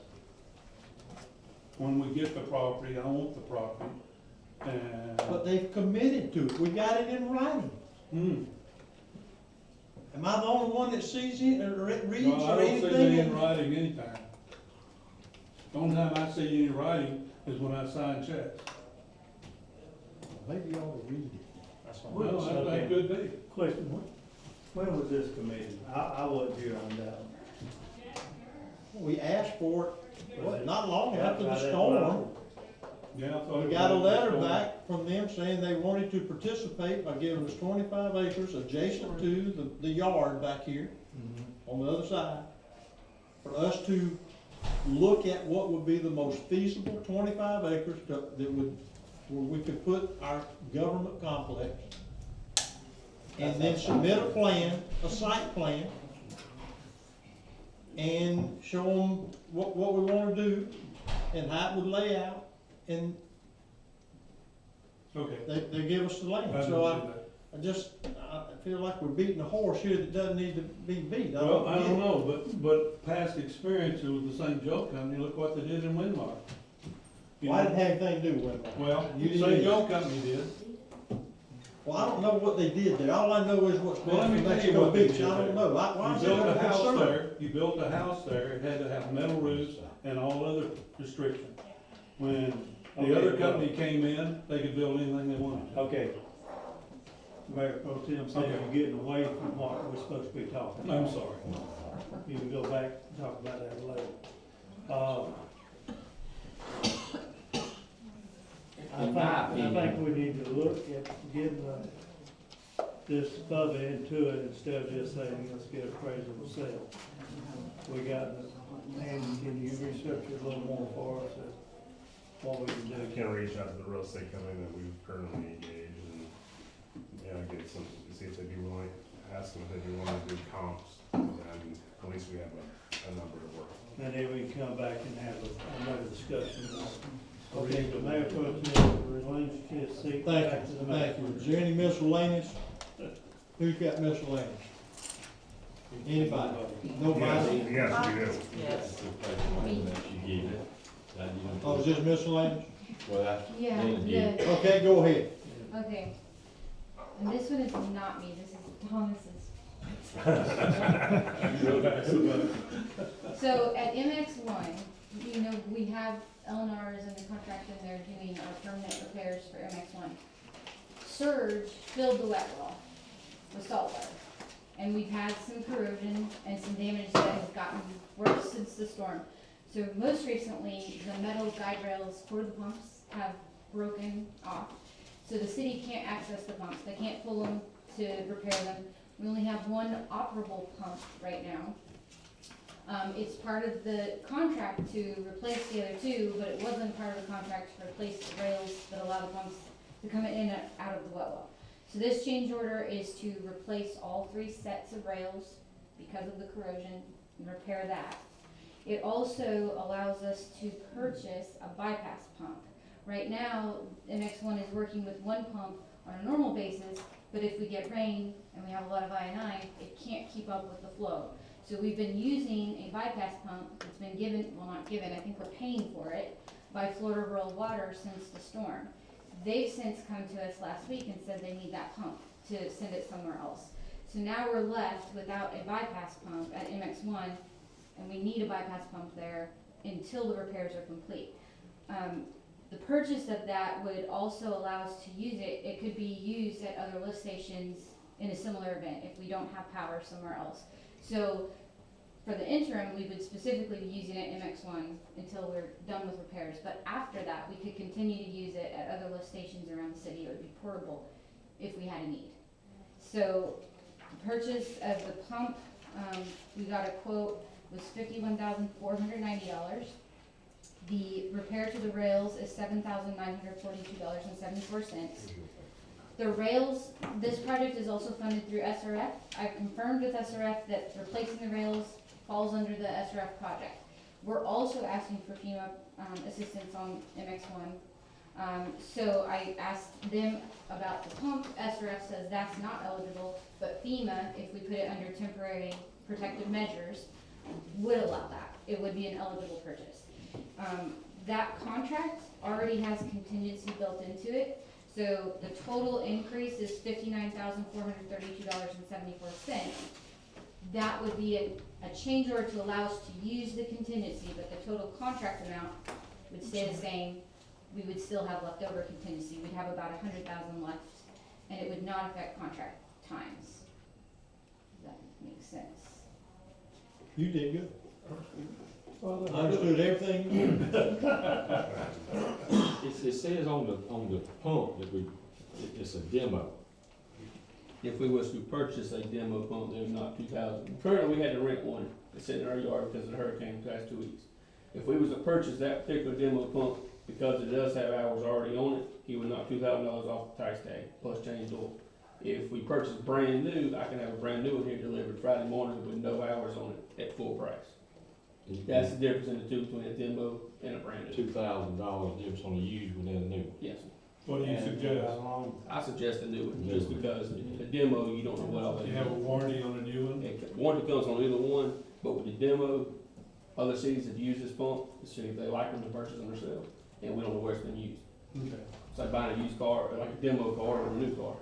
when we get the property, I want the property, and. But they've committed to it, we got it in writing. Am I the only one that sees it, or it reads, Well, I or don't anything? see any in writing anytime. The only time I see any in writing is when I sign checks. Maybe you ought to read it. That's all. Well, that could be. Question, when was this committee? I wasn't here on that one. We asked for it, what, not long after the Right after storm. Yeah, I thought. We it got a was letter before. back from them saying they wanted to participate by giving us 25 acres adjacent to the yard back here on the other side, for us to look at what would be the most feasible 25 acres that would, where we could put our government complex, and then submit a plan, a site plan, and show them what we wanna do, and how it would lay out, and Okay. they give us the land. I So understand that. I feel like we're beating a horse here that doesn't need to be beat. Well, I don't know, but past experience with the St. Joe Company, look what they did in Winmar. You Well, I know? didn't have anything to do with it. Well, You didn't St. either. Joe Company did. Well, I don't know what they did there. All I know is what's Well, let going me on in tell you Mexico what they Beach. did I don't there. know. Why You is that built a a house concern? there, you built a house there, it had to have metal roofs and all other restrictions. When the other company came in, they could build anything they wanted. Okay. Mayor Pro Tem said Okay. you're getting away from what we're supposed to be talking about. I'm sorry. You can go back and talk about that later. I think we need to look at getting this further into it instead of just saying, let's get appraisal sale. We got, and can you research it a little more for us as what we can do? I can reach out to the real estate company that we've currently engaged and, get some, see if they'd be willing, ask them if they'd be willing to do comps. And at least we have a number to work with. And then we can come back and have another discussion. Okay, the Mayor Pro Tem relinquish his seat Thank back to you, the mayor. thank you. Is there any miscellaneous? Who's got miscellaneous? Anybody? Nobody? Yes, we do. Yes. Oh, is this miscellaneous? Yeah, Okay, go ahead. okay. And this one is not me, this is Thomas's. So at MX1, you know, we have LNRs and the contract and they're doing our permanent repairs for MX1. Surge filled the wet well with salt water. And we've had some corrosion and some damage that has gotten worse since the storm. So most recently, the metal guide rails for the pumps have broken off. So the city can't access the pumps, they can't pull them to repair them. We only have one operable pump right now. It's part of the contract to replace the other two, but it wasn't part of the contract to replace the rails that allow the pumps to come in and out of the wet well. So this change order is to replace all 3 sets of rails because of the corrosion and repair that. It also allows us to purchase a bypass pump. Right now, MX1 is working with one pump on a normal basis, but if we get rain and we have a lot of I&I, it can't keep up with the flow. So we've been using a bypass pump that's been given, well not given, I think we're paying for it, by Florida Rural Water since the storm. They've since come to us last week and said they need that pump to send it somewhere else. So now we're left without a bypass pump at MX1, and we need a bypass pump there until the repairs are complete. The purchase of that would also allow us to use it. It could be used at other lift stations in a similar event if we don't have power somewhere else. So for the interim, we would specifically be using it MX1 until we're done with repairs. But after that, we could continue to use it at other lift stations around the city. It would be portable if we had a need. So the purchase of the pump, we got a quote, was $51,490. The repair to the rails is $7,942.74. The rails, this project is also funded through SRF. I've confirmed with SRF that replacing the rails falls under the SRF project. We're also asking for FEMA assistance on MX1. So I asked them about the pump. SRF says that's not eligible, but FEMA, if we put it under temporary protective measures, would allow that. It would be an eligible purchase. That contract already has contingency built into it. So the total increase is $59,432.74. That would be a change order to allow us to use the contingency, but the total contract amount would stay the same. We would still have leftover contingency. We'd have about $100,000 left, and it would not affect contract times. Does that make sense? You did good. I Well, understood everything. It says on the pump that it's a demo. If we was to purchase a demo pump, there's not 2,000. Currently, we had to rent one. It's sitting in our yard because of the hurricane the past 2 weeks. If we was to purchase that particular demo pump, because it does have hours already on it, he would knock $2,000 off the price tag, plus change oil. If we purchase brand new, I can have a brand new one here delivered Friday morning with no hours on it at full price. That's the difference in the two between a demo and a brand new. $2,000 difference on the used within a new one. Yes. What do you suggest? I suggest a new one, just because the demo, you don't know what all that Do is. you have a warranty on a new one? Warranty comes on either one, but with the demo, other cities that use this pump, see if they like them to purchase them themselves, and we don't know where it's been used. Okay. It's like buying a used car, like a demo car or a new car.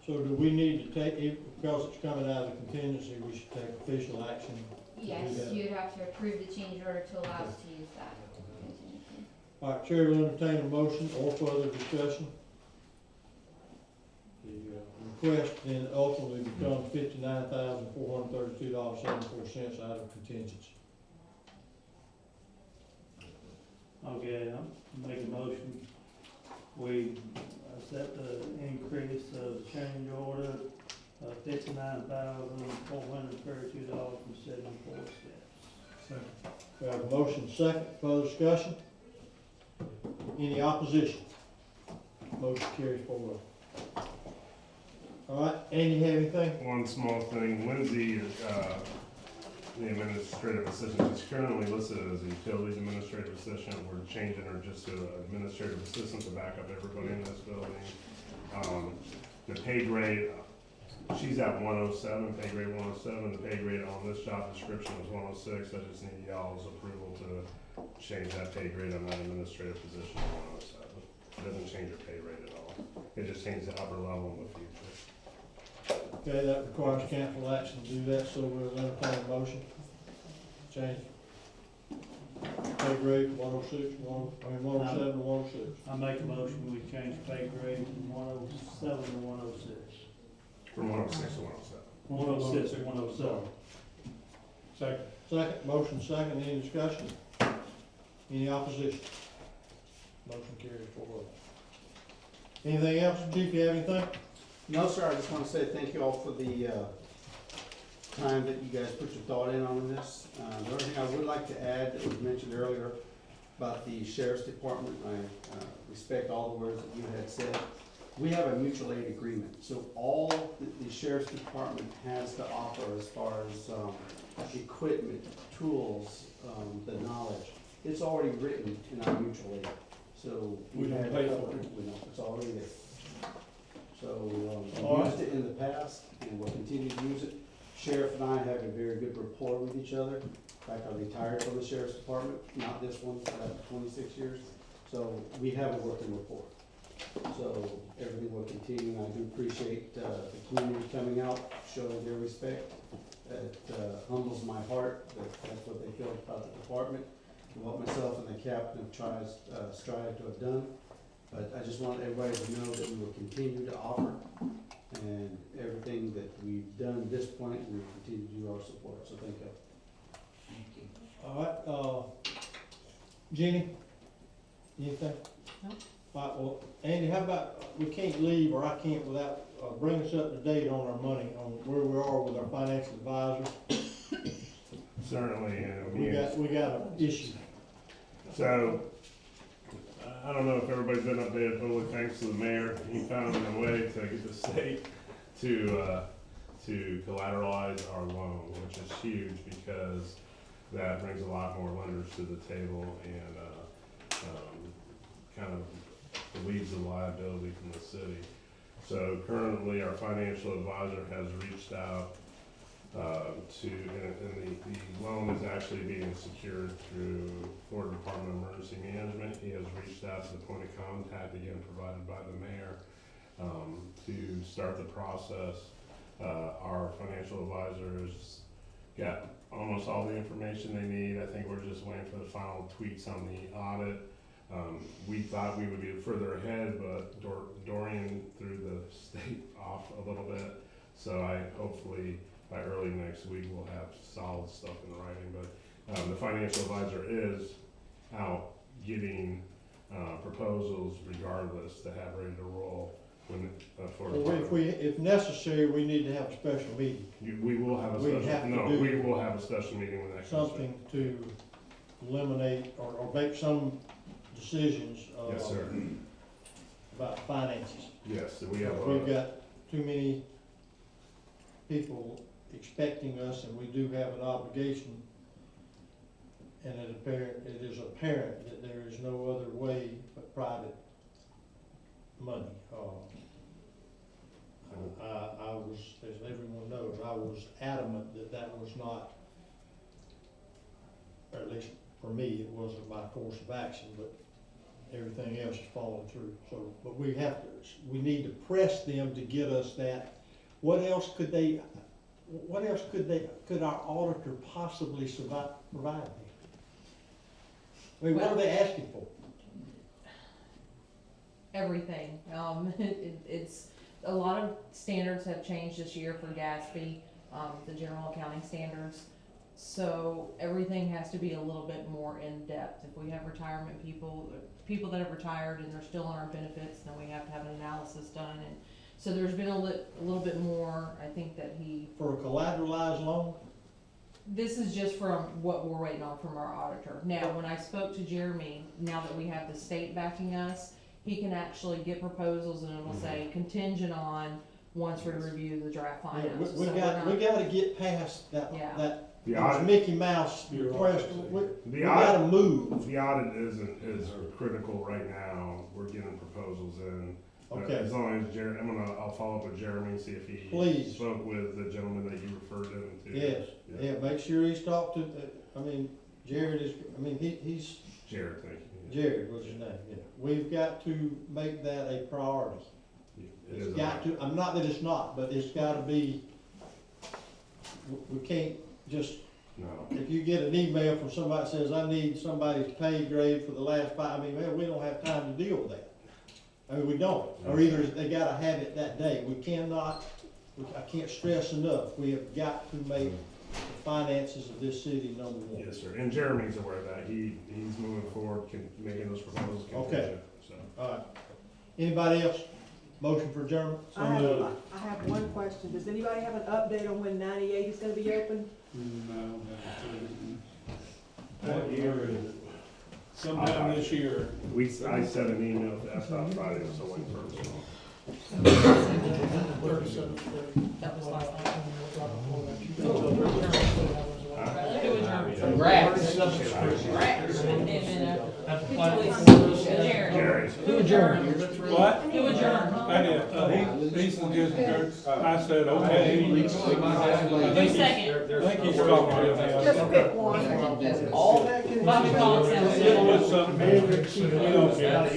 So do we need to take, because it's coming out of the contingency, we should take official action? to do Yes, that? you'd have to approve the change order to allow us to use that. All right, Chair will entertain a motion or further discussion. The request then ultimately becomes $59,432.74 out of contingency. Okay, I'll make a motion. We set the increase of change order of $59,432.74. Second. We have a motion second, further discussion? Any opposition? Motion carries 4-0. All right, Andy, you have anything? One small thing, Lindsay, the administrative assistant, is currently listed as a utilities administrative assistant. We're changing her just to an administrative assistant to back up everybody in this building. The pay grade, she's at 107, pay grade 107. The pay grade on this job description is 106. I just need y'all's approval to change that pay grade on that administrative position to 107. It doesn't change her pay rate at all. It just changes the upper level in the future. Okay, that requires council action to do that, so we'll entertain a motion. Change. Pay grade 106, 107 to 106. I make a motion, we change pay grade from 107 to 106. From 106 to 107. 106 to 107. Second. Second, motion second, any discussion? Any opposition? Motion carries 4-0. Anything else, Chief, you have anything? No, sir, I just want to say thank you all for the time that you guys put your thought in on this. The only thing I would like to add that was mentioned earlier about the sheriff's department, I respect all the words that you had said. We have a mutual aid agreement, so all the sheriff's department has to offer as far as equipment, tools, the knowledge, it's already written in our mutual aid. So We don't pay for it. We know, it's already there. So, All we right. used it in the past, and we'll continue to use it. Sheriff and I have a very good rapport with each other. In fact, I retired from the sheriff's department, not this one, but after 26 years. So, we have a working rapport. So, everything will continue, and I do appreciate the community coming out, showing their respect. It humbles my heart that that's what they feel about the department, and what myself and the captain have strive to have done. But I just want everybody to know that we will continue to offer, and everything that we've done at this point, we will continue to do our support, so thank you. All right, Jenny, anything? No. All right, well, Andy, how about, we can't leave, or I can't without, bring us up to date on our money, on where we are with our financial advisor. Certainly, We got an issue. So, I don't know if everybody's been updated, totally thanks to the mayor. He found a way to get the state to collateralize our loan, which is huge because that brings a lot more lenders to the table and kind of relieves the liability from the city. So currently, our financial advisor has reached out and the loan is actually being secured through Florida Department of Emergency Management. He has reached out to the point of contact, again, provided by the mayor, to start the process. Our financial advisors got almost all the information they need. I think we're just waiting for the final tweaks on the audit. We thought we would be further ahead, but Dorian threw the state off a little bit. So hopefully by early next week we'll have solid stuff in writing. But the financial advisor is out getting proposals regardless to have ready to roll when for the If necessary, we need to have a special meeting. we will have a We special have to no, do we will have a special meeting when that comes something to eliminate or make some decisions, Yes, sir. about finances. Yes, we have, We've got too many people expecting us, and we do have an obligation. And it is apparent that there is no other way but private money. I was, as everyone knows, I was adamant that that was not, or at least for me, it wasn't my course of action, but everything else is falling through. So, but we need to press them to get us that. What else could our auditor possibly provide them? I mean, what are they asking for? Everything. It's, a lot of standards have changed this year for GASB, the general accounting standards. So everything has to be a little bit more in-depth. If we have retirement people that have retired and they're still on our benefits, then we have to have an analysis done. And so there's been a little bit more, I think, that he. For a collateralized loan? This is just from what we're waiting on from our auditor. Now, when I spoke to Jeremy, now that we have the state backing us, he can actually get proposals and it'll say contingent on once we review the draft finances. We gotta get past that, Yeah. that The audit- Mickey Mouse request. We gotta move. The audit is critical right now. We're getting proposals in. Okay. As long as I'll follow up with Jeremy and see if he Please. spoke with the gentleman that you referred him to. Yes, yeah, make sure he's talked to, Jared is, he's, Jared, thank you. Jared was his name, yeah. We've got to make that a priority. It It's is got to, not that it's not, but it's gotta be, we can't just, No. if you get an email from somebody that says, I need somebody's pay grade for the last 5, man, we don't have time to deal with that. We don't, or either they gotta have it that day. We cannot, I can't stress enough, we have got to make the finances of this city number one. Yes, sir. And Jeremy's aware of that. He's moving forward, making those proposals Okay. contingent, so. All right. Anybody else? Motion for adjournment? I have one question. Does anybody have an update on when 98 is gonna be open? No. What year is it? Sometime this year. I sent an email to FDOT Friday, so wait first. That was last night. Congrats. Jared. Who adjourned? What? Who adjourned? I did. He suggested, I said, okay. Who's second? I think he's talking to me. Just pick one. All that can. Bobby Collins. Put something, we don't care.